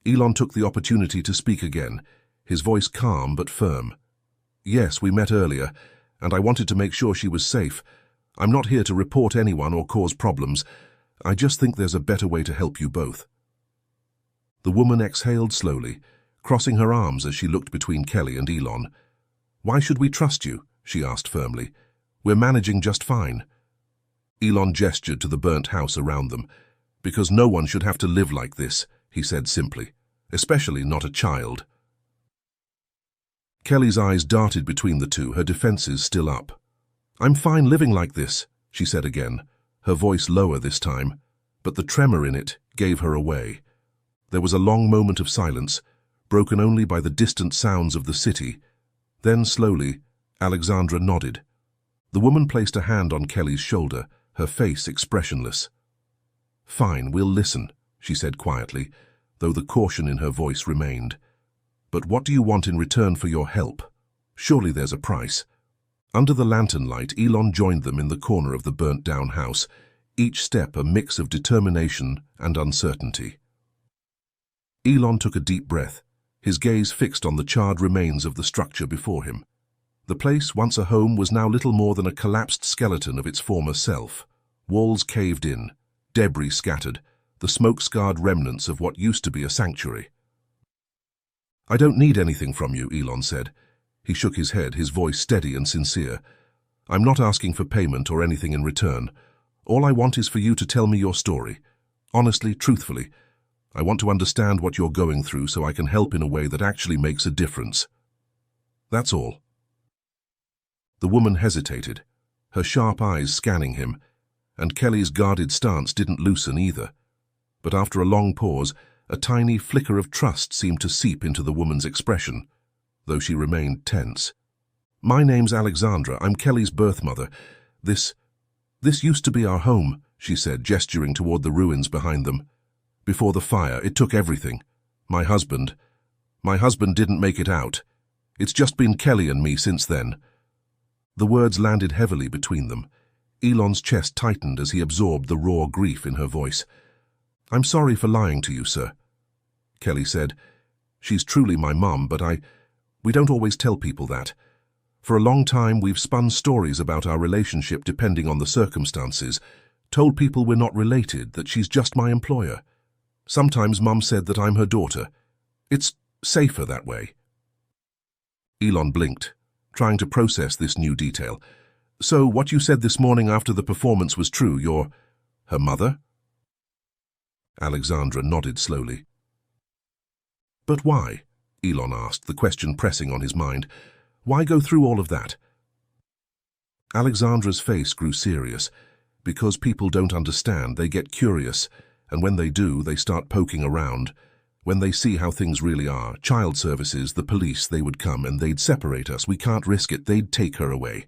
S1: Elon took the opportunity to speak again, his voice calm but firm. "Yes, we met earlier, and I wanted to make sure she was safe. I'm not here to report anyone or cause problems. I just think there's a better way to help you both." The woman exhaled slowly, crossing her arms as she looked between Kelly and Elon. "Why should we trust you?" she asked firmly. "We're managing just fine." Elon gestured to the burnt house around them. "Because no one should have to live like this," he said simply, "especially not a child." Kelly's eyes darted between the two, her defenses still up. "I'm fine living like this," she said again, her voice lower this time, but the tremor in it gave her away. There was a long moment of silence, broken only by the distant sounds of the city. Then, slowly, Alexandra nodded. The woman placed a hand on Kelly's shoulder, her face expressionless. "Fine, we'll listen," she said quietly, though the caution in her voice remained. "But what do you want in return for your help? Surely there's a price." Under the lantern light, Elon joined them in the corner of the burnt-down house, each step a mix of determination and uncertainty. Elon took a deep breath, his gaze fixed on the charred remains of the structure before him. The place, once a home, was now little more than a collapsed skeleton of its former self. Walls caved in, debris scattered, the smoke-scarred remnants of what used to be a sanctuary. "I don't need anything from you," Elon said. He shook his head, his voice steady and sincere. "I'm not asking for payment or anything in return. All I want is for you to tell me your story. Honestly, truthfully. I want to understand what you're going through so I can help in a way that actually makes a difference. That's all." The woman hesitated, her sharp eyes scanning him, and Kelly's guarded stance didn't loosen either. But after a long pause, a tiny flicker of trust seemed to seep into the woman's expression, though she remained tense. "My name's Alexandra. I'm Kelly's birth mother. This used to be our home," she said, gesturing toward the ruins behind them. "Before the fire, it took everything. My husband didn't make it out. It's just been Kelly and me since then." The words landed heavily between them. Elon's chest tightened as he absorbed the raw grief in her voice. "I'm sorry for lying to you, sir," Kelly said. "She's truly my mum, but we don't always tell people that. For a long time, we've spun stories about our relationship depending on the circumstances, told people we're not related, that she's just my employer. Sometimes Mum said that I'm her daughter. It's safer that way." Elon blinked, trying to process this new detail. "So what you said this morning after the performance was true? You're her mother?" Alexandra nodded slowly. "But why?" Elon asked, the question pressing on his mind. "Why go through all of that?" Alexandra's face grew serious. Because people don't understand, they get curious, and when they do, they start poking around. When they see how things really are, child services, the police, they would come and they'd separate us. We can't risk it. They'd take her away.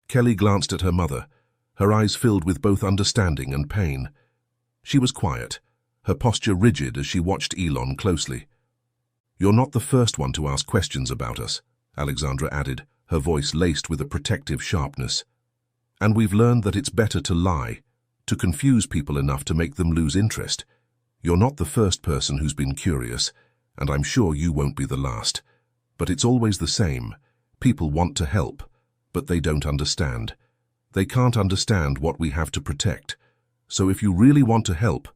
S1: Kelly glanced at her mother, her eyes filled with both understanding and pain. She was quiet, her posture rigid as she watched Elon closely. "You're not the first one to ask questions about us," Alexandra added, her voice laced with a protective sharpness. "And we've learned that it's better to lie, to confuse people enough to make them lose interest. You're not the first person who's been curious, and I'm sure you won't be the last. But it's always the same. People want to help, but they don't understand. They can't understand what we have to protect. So if you really want to help,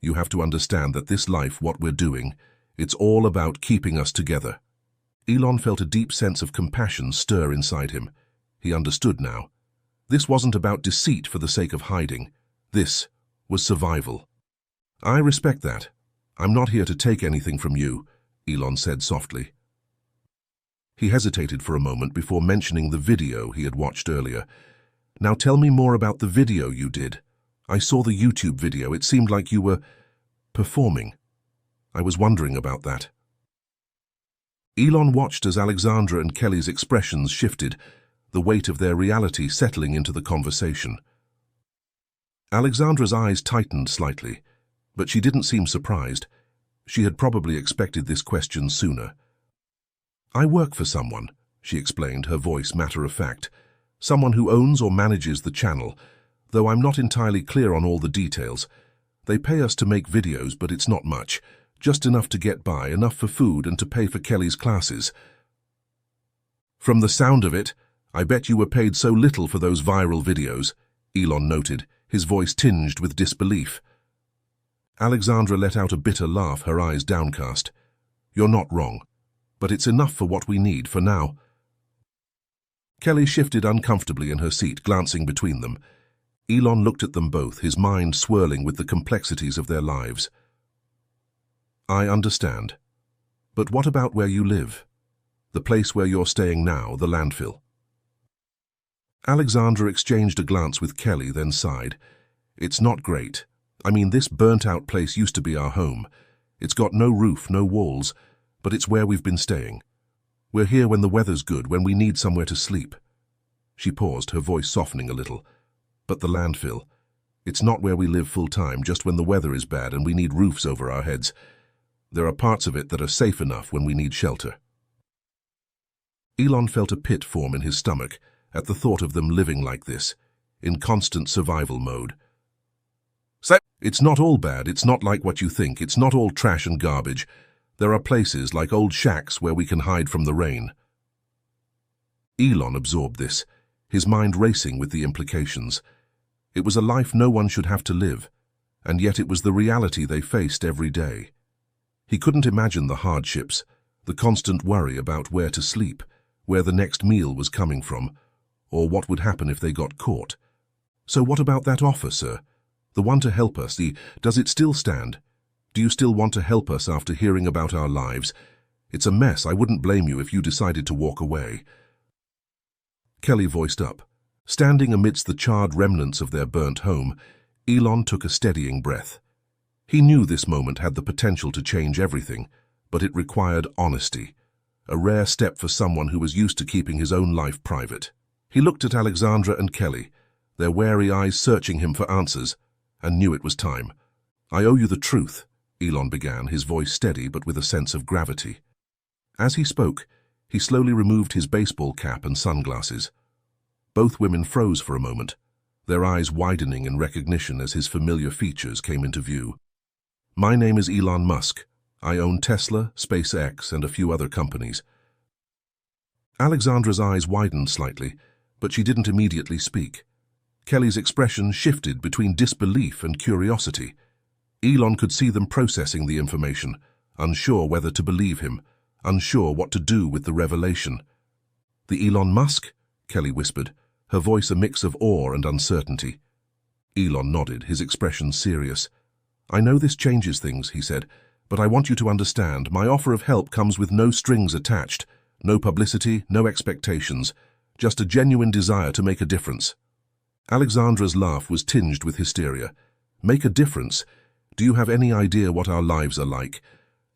S1: you have to understand that this life, what we're doing, it's all about keeping us together." Elon felt a deep sense of compassion stir inside him. He understood now. This wasn't about deceit for the sake of hiding. This was survival. "I respect that. I'm not here to take anything from you," Elon said softly. He hesitated for a moment before mentioning the video he had watched earlier. "Now tell me more about the video you did. I saw the YouTube video. It seemed like you were performing. I was wondering about that." Elon watched as Alexandra and Kelly's expressions shifted, the weight of their reality settling into the conversation. Alexandra's eyes tightened slightly, but she didn't seem surprised. She had probably expected this question sooner. "I work for someone," she explained, her voice matter-of-fact. "Someone who owns or manages the channel, though I'm not entirely clear on all the details. They pay us to make videos, but it's not much. Just enough to get by, enough for food and to pay for Kelly's classes. From the sound of it, I bet you were paid so little for those viral videos, Elon noted, his voice tinged with disbelief. Alexandra let out a bitter laugh, her eyes downcast. You're not wrong, but it's enough for what we need for now. Kelly shifted uncomfortably in her seat, glancing between them. Elon looked at them both, his mind swirling with the complexities of their lives. I understand. But what about where you live? The place where you're staying now, the landfill? Alexandra exchanged a glance with Kelly, then sighed. It's not great. I mean, this burnt-out place used to be our home. It's got no roof, no walls, but it's where we've been staying. We're here when the weather's good, when we need somewhere to sleep. She paused, her voice softening a little. But the landfill. It's not where we live full-time, just when the weather is bad and we need roofs over our heads. There are parts of it that are safe enough when we need shelter. Elon felt a pit form in his stomach at the thought of them living like this, in constant survival mode. It's not all bad, it's not like what you think, it's not all trash and garbage. There are places like old shacks where we can hide from the rain. Elon absorbed this, his mind racing with the implications. It was a life no one should have to live, and yet it was the reality they faced every day. He couldn't imagine the hardships, the constant worry about where to sleep, where the next meal was coming from, or what would happen if they got caught. So what about that offer, sir? The one to help us, does it still stand? Do you still want to help us after hearing about our lives? It's a mess. I wouldn't blame you if you decided to walk away. Kelly voiced up. Standing amidst the charred remnants of their burnt home, Elon took a steadying breath. He knew this moment had the potential to change everything, but it required honesty, a rare step for someone who was used to keeping his own life private. He looked at Alexandra and Kelly, their wary eyes searching him for answers, and knew it was time. I owe you the truth, Elon began, his voice steady but with a sense of gravity. As he spoke, he slowly removed his baseball cap and sunglasses. Both women froze for a moment, their eyes widening in recognition as his familiar features came into view. My name is Elon Musk. I own Tesla, SpaceX, and a few other companies. Alexandra's eyes widened slightly, but she didn't immediately speak. Kelly's expression shifted between disbelief and curiosity. Elon could see them processing the information, unsure whether to believe him, unsure what to do with the revelation. The Elon Musk? Kelly whispered, her voice a mix of awe and uncertainty. Elon nodded, his expression serious. I know this changes things, he said, but I want you to understand, my offer of help comes with no strings attached, no publicity, no expectations, just a genuine desire to make a difference. Alexandra's laugh was tinged with hysteria. Make a difference? Do you have any idea what our lives are like?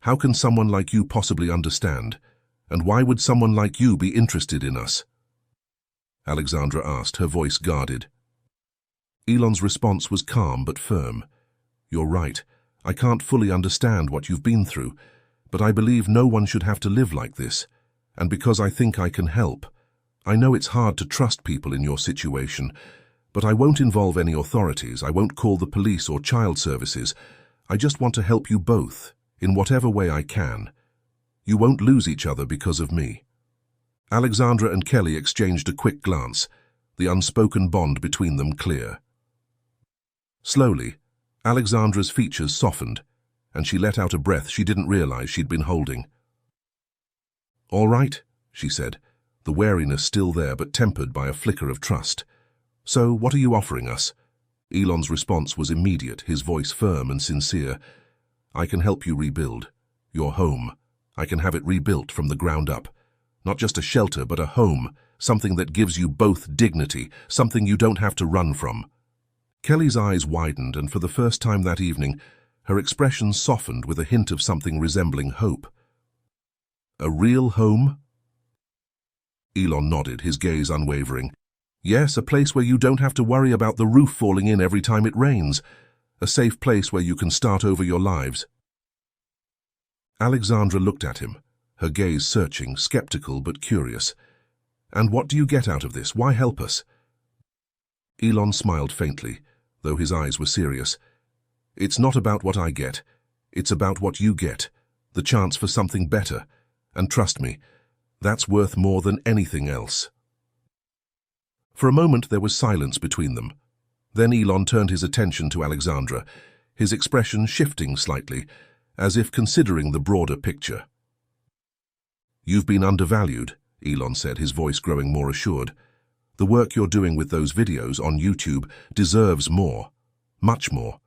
S1: How can someone like you possibly understand? And why would someone like you be interested in us? Alexandra asked, her voice guarded. Elon's response was calm but firm. You're right. I can't fully understand what you've been through, but I believe no one should have to live like this. And because I think I can help. I know it's hard to trust people in your situation, but I won't involve any authorities. I won't call the police or child services. I just want to help you both, in whatever way I can. You won't lose each other because of me. Alexandra and Kelly exchanged a quick glance, the unspoken bond between them clear. Slowly, Alexandra's features softened, and she let out a breath she didn't realize she'd been holding. All right, she said, the wariness still there but tempered by a flicker of trust. So, what are you offering us? Elon's response was immediate, his voice firm and sincere. I can help you rebuild. Your home. I can have it rebuilt from the ground up. Not just a shelter, but a home, something that gives you both dignity, something you don't have to run from. Kelly's eyes widened, and for the first time that evening, her expression softened with a hint of something resembling hope. A real home? Elon nodded, his gaze unwavering. Yes, a place where you don't have to worry about the roof falling in every time it rains. A safe place where you can start over your lives. Alexandra looked at him, her gaze searching, skeptical but curious. And what do you get out of this? Why help us? Elon smiled faintly, though his eyes were serious. It's not about what I get. It's about what you get, the chance for something better. And trust me, that's worth more than anything else. For a moment there was silence between them. Then Elon turned his attention to Alexandra, his expression shifting slightly, as if considering the broader picture. "You've been undervalued," Elon said, his voice growing more assured. "The work you're doing with those videos on YouTube deserves more, much more.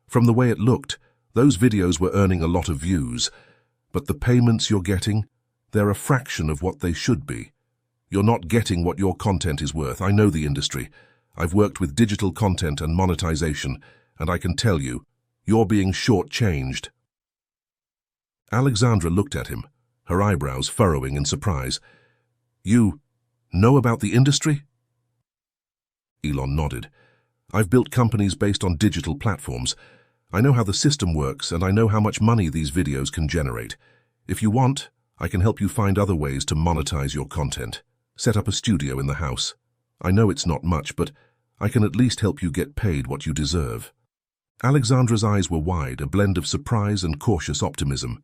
S1: From the way it looked, those videos were earning a lot of views, but the payments you're getting, they're a fraction of what they should be. You're not getting what your content is worth. I know the industry. I've worked with digital content and monetization, and I can tell you, you're being shortchanged." Alexandra looked at him, her eyebrows furrowing in surprise. "You know about the industry?" Elon nodded. "I've built companies based on digital platforms. I know how the system works, and I know how much money these videos can generate. If you want, I can help you find other ways to monetize your content. Set up a studio in the house. I know it's not much, but I can at least help you get paid what you deserve." Alexandra's eyes were wide, a blend of surprise and cautious optimism.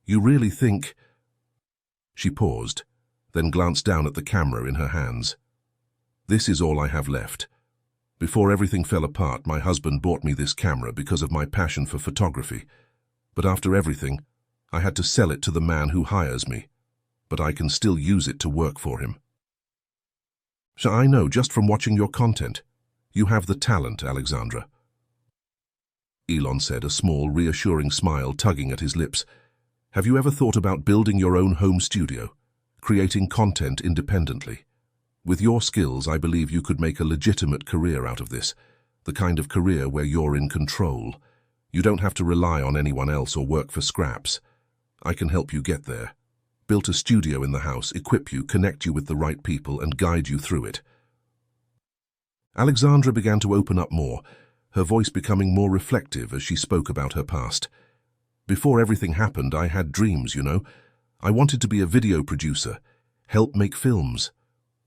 S1: "You really think—" She paused, then glanced down at the camera in her hands. "This is all I have left. Before everything fell apart, my husband bought me this camera because of my passion for photography. But after everything, I had to sell it to the man who hires me. But I can still use it to work for him." "So I know just from watching your content. You have the talent, Alexandra," Elon said, a small, reassuring smile tugging at his lips. "Have you ever thought about building your own home studio, creating content independently? With your skills, I believe you could make a legitimate career out of this, the kind of career where you're in control. You don't have to rely on anyone else or work for scraps. I can help you get there. Build a studio in the house, equip you, connect you with the right people, and guide you through it." Alexandra began to open up more, her voice becoming more reflective as she spoke about her past. "Before everything happened, I had dreams, you know. I wanted to be a video producer, help make films.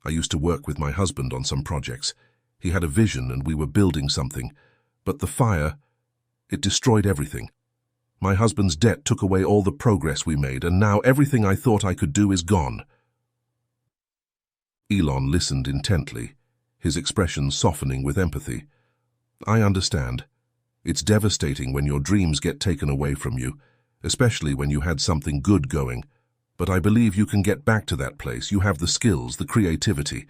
S1: I used to work with my husband on some projects. He had a vision and we were building something. But the fire, it destroyed everything. My husband's debt took away all the progress we made, and now everything I thought I could do is gone." Elon listened intently, his expression softening with empathy. "I understand. It's devastating when your dreams get taken away from you, especially when you had something good going. But I believe you can get back to that place. You have the skills, the creativity.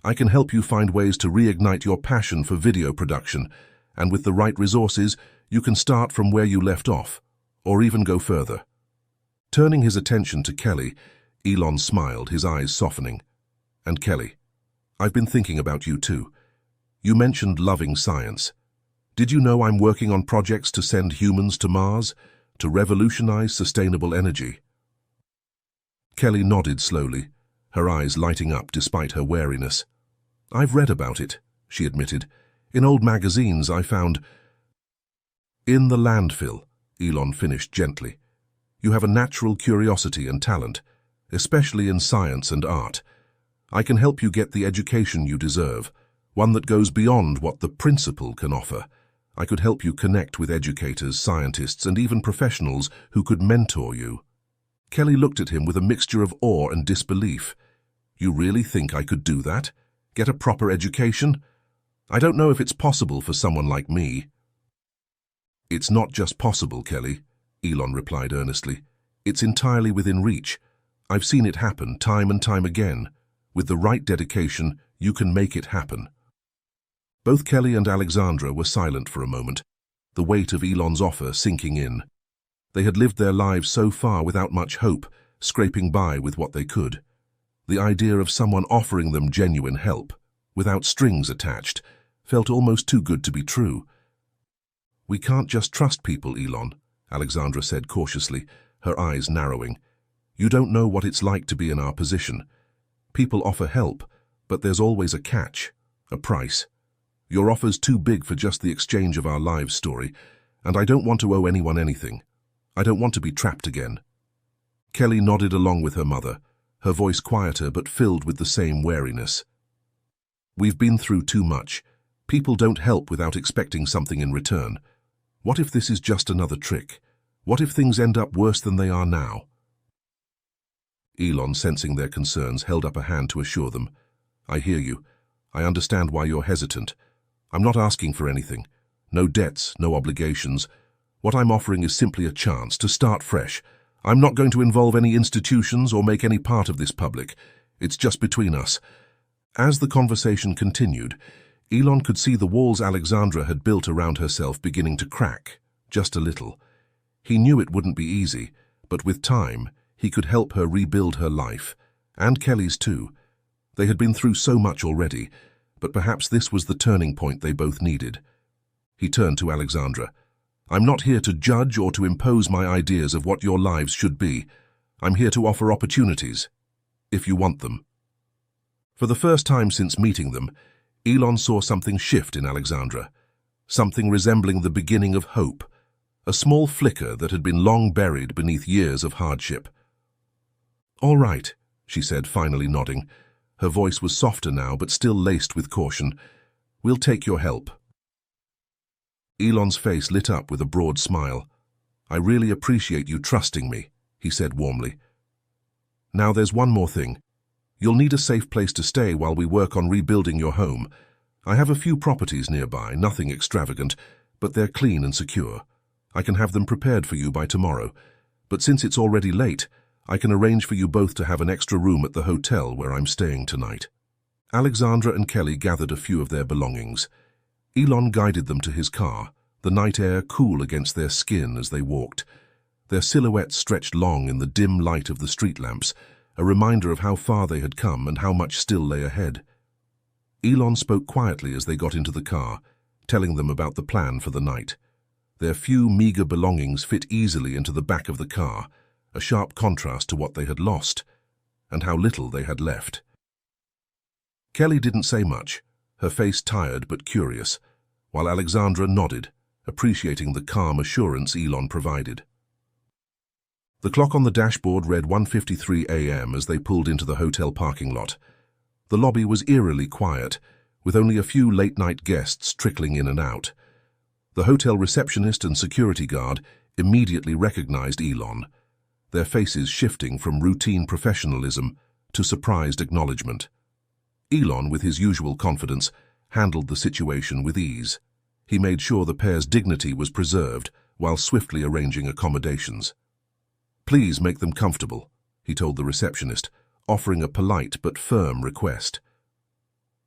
S1: I can help you find ways to reignite your passion for video production, and with the right resources, you can start from where you left off, or even go further." Turning his attention to Kelly, Elon smiled, his eyes softening. "And Kelly, I've been thinking about you too. You mentioned loving science. Did you know I'm working on projects to send humans to Mars, to revolutionize sustainable energy?" Kelly nodded slowly, her eyes lighting up despite her wariness. "I've read about it," she admitted. "In old magazines I found—" "In the landfill," Elon finished gently. "You have a natural curiosity and talent, especially in science and art. I can help you get the education you deserve, one that goes beyond what the principal can offer. I could help you connect with educators, scientists, and even professionals who could mentor you." Kelly looked at him with a mixture of awe and disbelief. "You really think I could do that? Get a proper education? I don't know if it's possible for someone like me." "It's not just possible, Kelly," Elon replied earnestly. "It's entirely within reach. I've seen it happen time and time again. With the right dedication, you can make it happen." Both Kelly and Alexandra were silent for a moment, the weight of Elon's offer sinking in. They had lived their lives so far without much hope, scraping by with what they could. The idea of someone offering them genuine help, without strings attached, felt almost too good to be true. "We can't just trust people, Elon," Alexandra said cautiously, her eyes narrowing. "You don't know what it's like to be in our position. People offer help, but there's always a catch, a price. Your offer's too big for just the exchange of our lives story, and I don't want to owe anyone anything. I don't want to be trapped again." Kelly nodded along with her mother, her voice quieter but filled with the same wariness. "We've been through too much. People don't help without expecting something in return. What if this is just another trick? What if things end up worse than they are now? Elon, sensing their concerns, held up a hand to assure them. I hear you. I understand why you're hesitant. I'm not asking for anything. No debts, no obligations. What I'm offering is simply a chance to start fresh. I'm not going to involve any institutions or make any part of this public. It's just between us. As the conversation continued, Elon could see the walls Alexandra had built around herself beginning to crack, just a little. He knew it wouldn't be easy, but with time, he could help her rebuild her life, and Kelly's too. They had been through so much already, but perhaps this was the turning point they both needed. He turned to Alexandra. I'm not here to judge or to impose my ideas of what your lives should be. I'm here to offer opportunities, if you want them. For the first time since meeting them, Elon saw something shift in Alexandra, something resembling the beginning of hope, a small flicker that had been long buried beneath years of hardship. All right, she said, finally nodding. Her voice was softer now, but still laced with caution. We'll take your help. Elon's face lit up with a broad smile. I really appreciate you trusting me, he said warmly. Now there's one more thing. You'll need a safe place to stay while we work on rebuilding your home. I have a few properties nearby, nothing extravagant, but they're clean and secure. I can have them prepared for you by tomorrow, but since it's already late, I can arrange for you both to have an extra room at the hotel where I'm staying tonight. Alexandra and Kelly gathered a few of their belongings. Elon guided them to his car, the night air cool against their skin as they walked. Their silhouettes stretched long in the dim light of the street lamps, a reminder of how far they had come and how much still lay ahead. Elon spoke quietly as they got into the car, telling them about the plan for the night. Their few meager belongings fit easily into the back of the car, a sharp contrast to what they had lost, and how little they had left. Kelly didn't say much, her face tired but curious, while Alexandra nodded, appreciating the calm assurance Elon provided. The clock on the dashboard read 1:53 a.m. as they pulled into the hotel parking lot. The lobby was eerily quiet, with only a few late-night guests trickling in and out. The hotel receptionist and security guard immediately recognized Elon, their faces shifting from routine professionalism to surprised acknowledgement. Elon, with his usual confidence, handled the situation with ease. He made sure the pair's dignity was preserved while swiftly arranging accommodations. Please make them comfortable, he told the receptionist, offering a polite but firm request.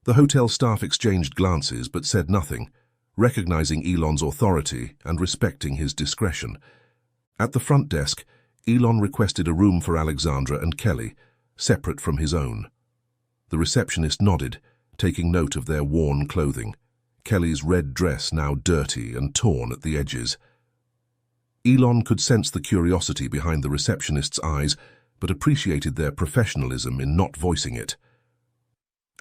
S1: The hotel staff exchanged glances but said nothing, recognizing Elon's authority and respecting his discretion. At the front desk, Elon requested a room for Alexandra and Kelly, separate from his own. The receptionist nodded, taking note of their worn clothing, Kelly's red dress now dirty and torn at the edges. Elon could sense the curiosity behind the receptionist's eyes, but appreciated their professionalism in not voicing it.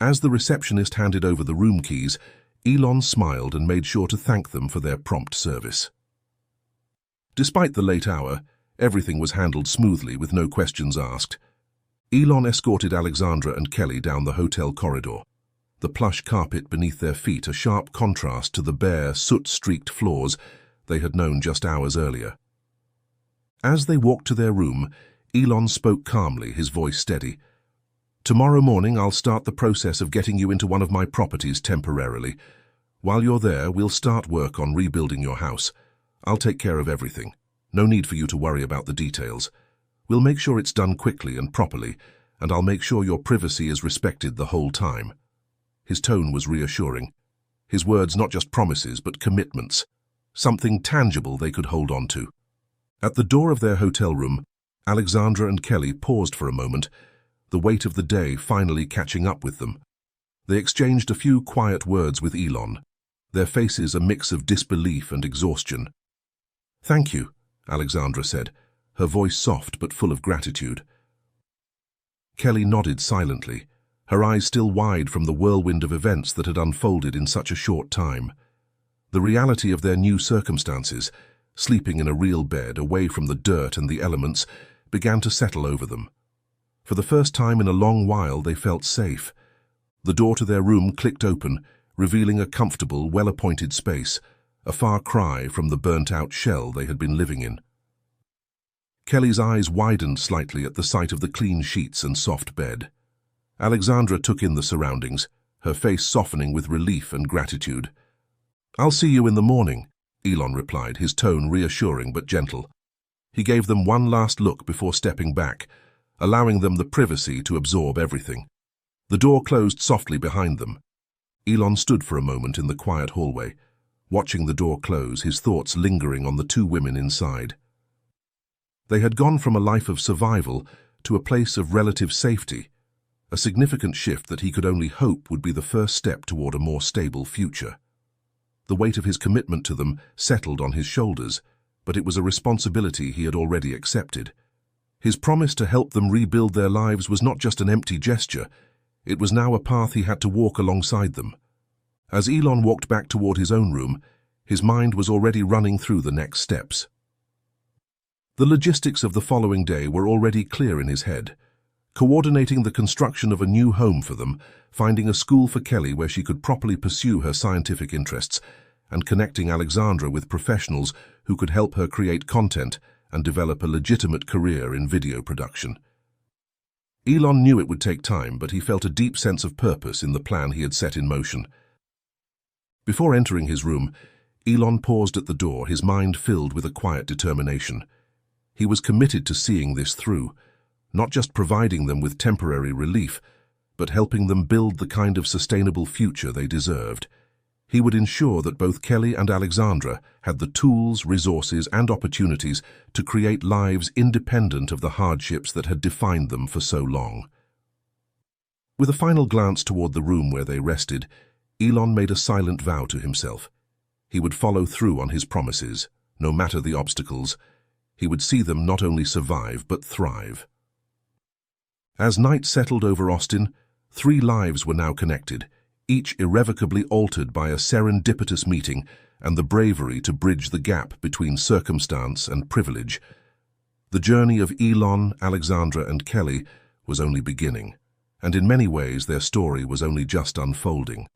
S1: As the receptionist handed over the room keys, Elon smiled and made sure to thank them for their prompt service. Despite the late hour, everything was handled smoothly with no questions asked. Elon escorted Alexandra and Kelly down the hotel corridor, the plush carpet beneath their feet a sharp contrast to the bare, soot-streaked floors they had known just hours earlier. As they walked to their room, Elon spoke calmly, his voice steady. Tomorrow morning I'll start the process of getting you into one of my properties temporarily. While you're there, we'll start work on rebuilding your house. I'll take care of everything. No need for you to worry about the details. We'll make sure it's done quickly and properly, and I'll make sure your privacy is respected the whole time. His tone was reassuring. His words not just promises, but commitments. Something tangible they could hold on to. At the door of their hotel room, Alexandra and Kelly paused for a moment, the weight of the day finally catching up with them. They exchanged a few quiet words with Elon, their faces a mix of disbelief and exhaustion. Thank you, Alexandra said, her voice soft but full of gratitude. Kelly nodded silently, her eyes still wide from the whirlwind of events that had unfolded in such a short time. The reality of their new circumstances, sleeping in a real bed away from the dirt and the elements, began to settle over them. For the first time in a long while they felt safe. The door to their room clicked open, revealing a comfortable, well-appointed space, a far cry from the burnt-out shell they had been living in. Kelly's eyes widened slightly at the sight of the clean sheets and soft bed. Alexandra took in the surroundings, her face softening with relief and gratitude. "I'll see you in the morning," Elon replied, his tone reassuring but gentle. He gave them one last look before stepping back, allowing them the privacy to absorb everything. The door closed softly behind them. Elon stood for a moment in the quiet hallway, watching the door close, his thoughts lingering on the two women inside. They had gone from a life of survival to a place of relative safety, a significant shift that he could only hope would be the first step toward a more stable future. The weight of his commitment to them settled on his shoulders, but it was a responsibility he had already accepted. His promise to help them rebuild their lives was not just an empty gesture, it was now a path he had to walk alongside them. As Elon walked back toward his own room, his mind was already running through the next steps. The logistics of the following day were already clear in his head. Coordinating the construction of a new home for them, finding a school for Kelly where she could properly pursue her scientific interests, and connecting Alexandra with professionals who could help her create content and develop a legitimate career in video production. Elon knew it would take time, but he felt a deep sense of purpose in the plan he had set in motion. Before entering his room, Elon paused at the door, his mind filled with a quiet determination. He was committed to seeing this through, not just providing them with temporary relief, but helping them build the kind of sustainable future they deserved. He would ensure that both Kelly and Alexandra had the tools, resources, and opportunities to create lives independent of the hardships that had defined them for so long. With a final glance toward the room where they rested, Elon made a silent vow to himself. He would follow through on his promises, no matter the obstacles. He would see them not only survive, but thrive. As night settled over Austin, 3 lives were now connected, each irrevocably altered by a serendipitous meeting and the bravery to bridge the gap between circumstance and privilege. The journey of Elon, Alexandra, and Kelly was only beginning, and in many ways their story was only just unfolding.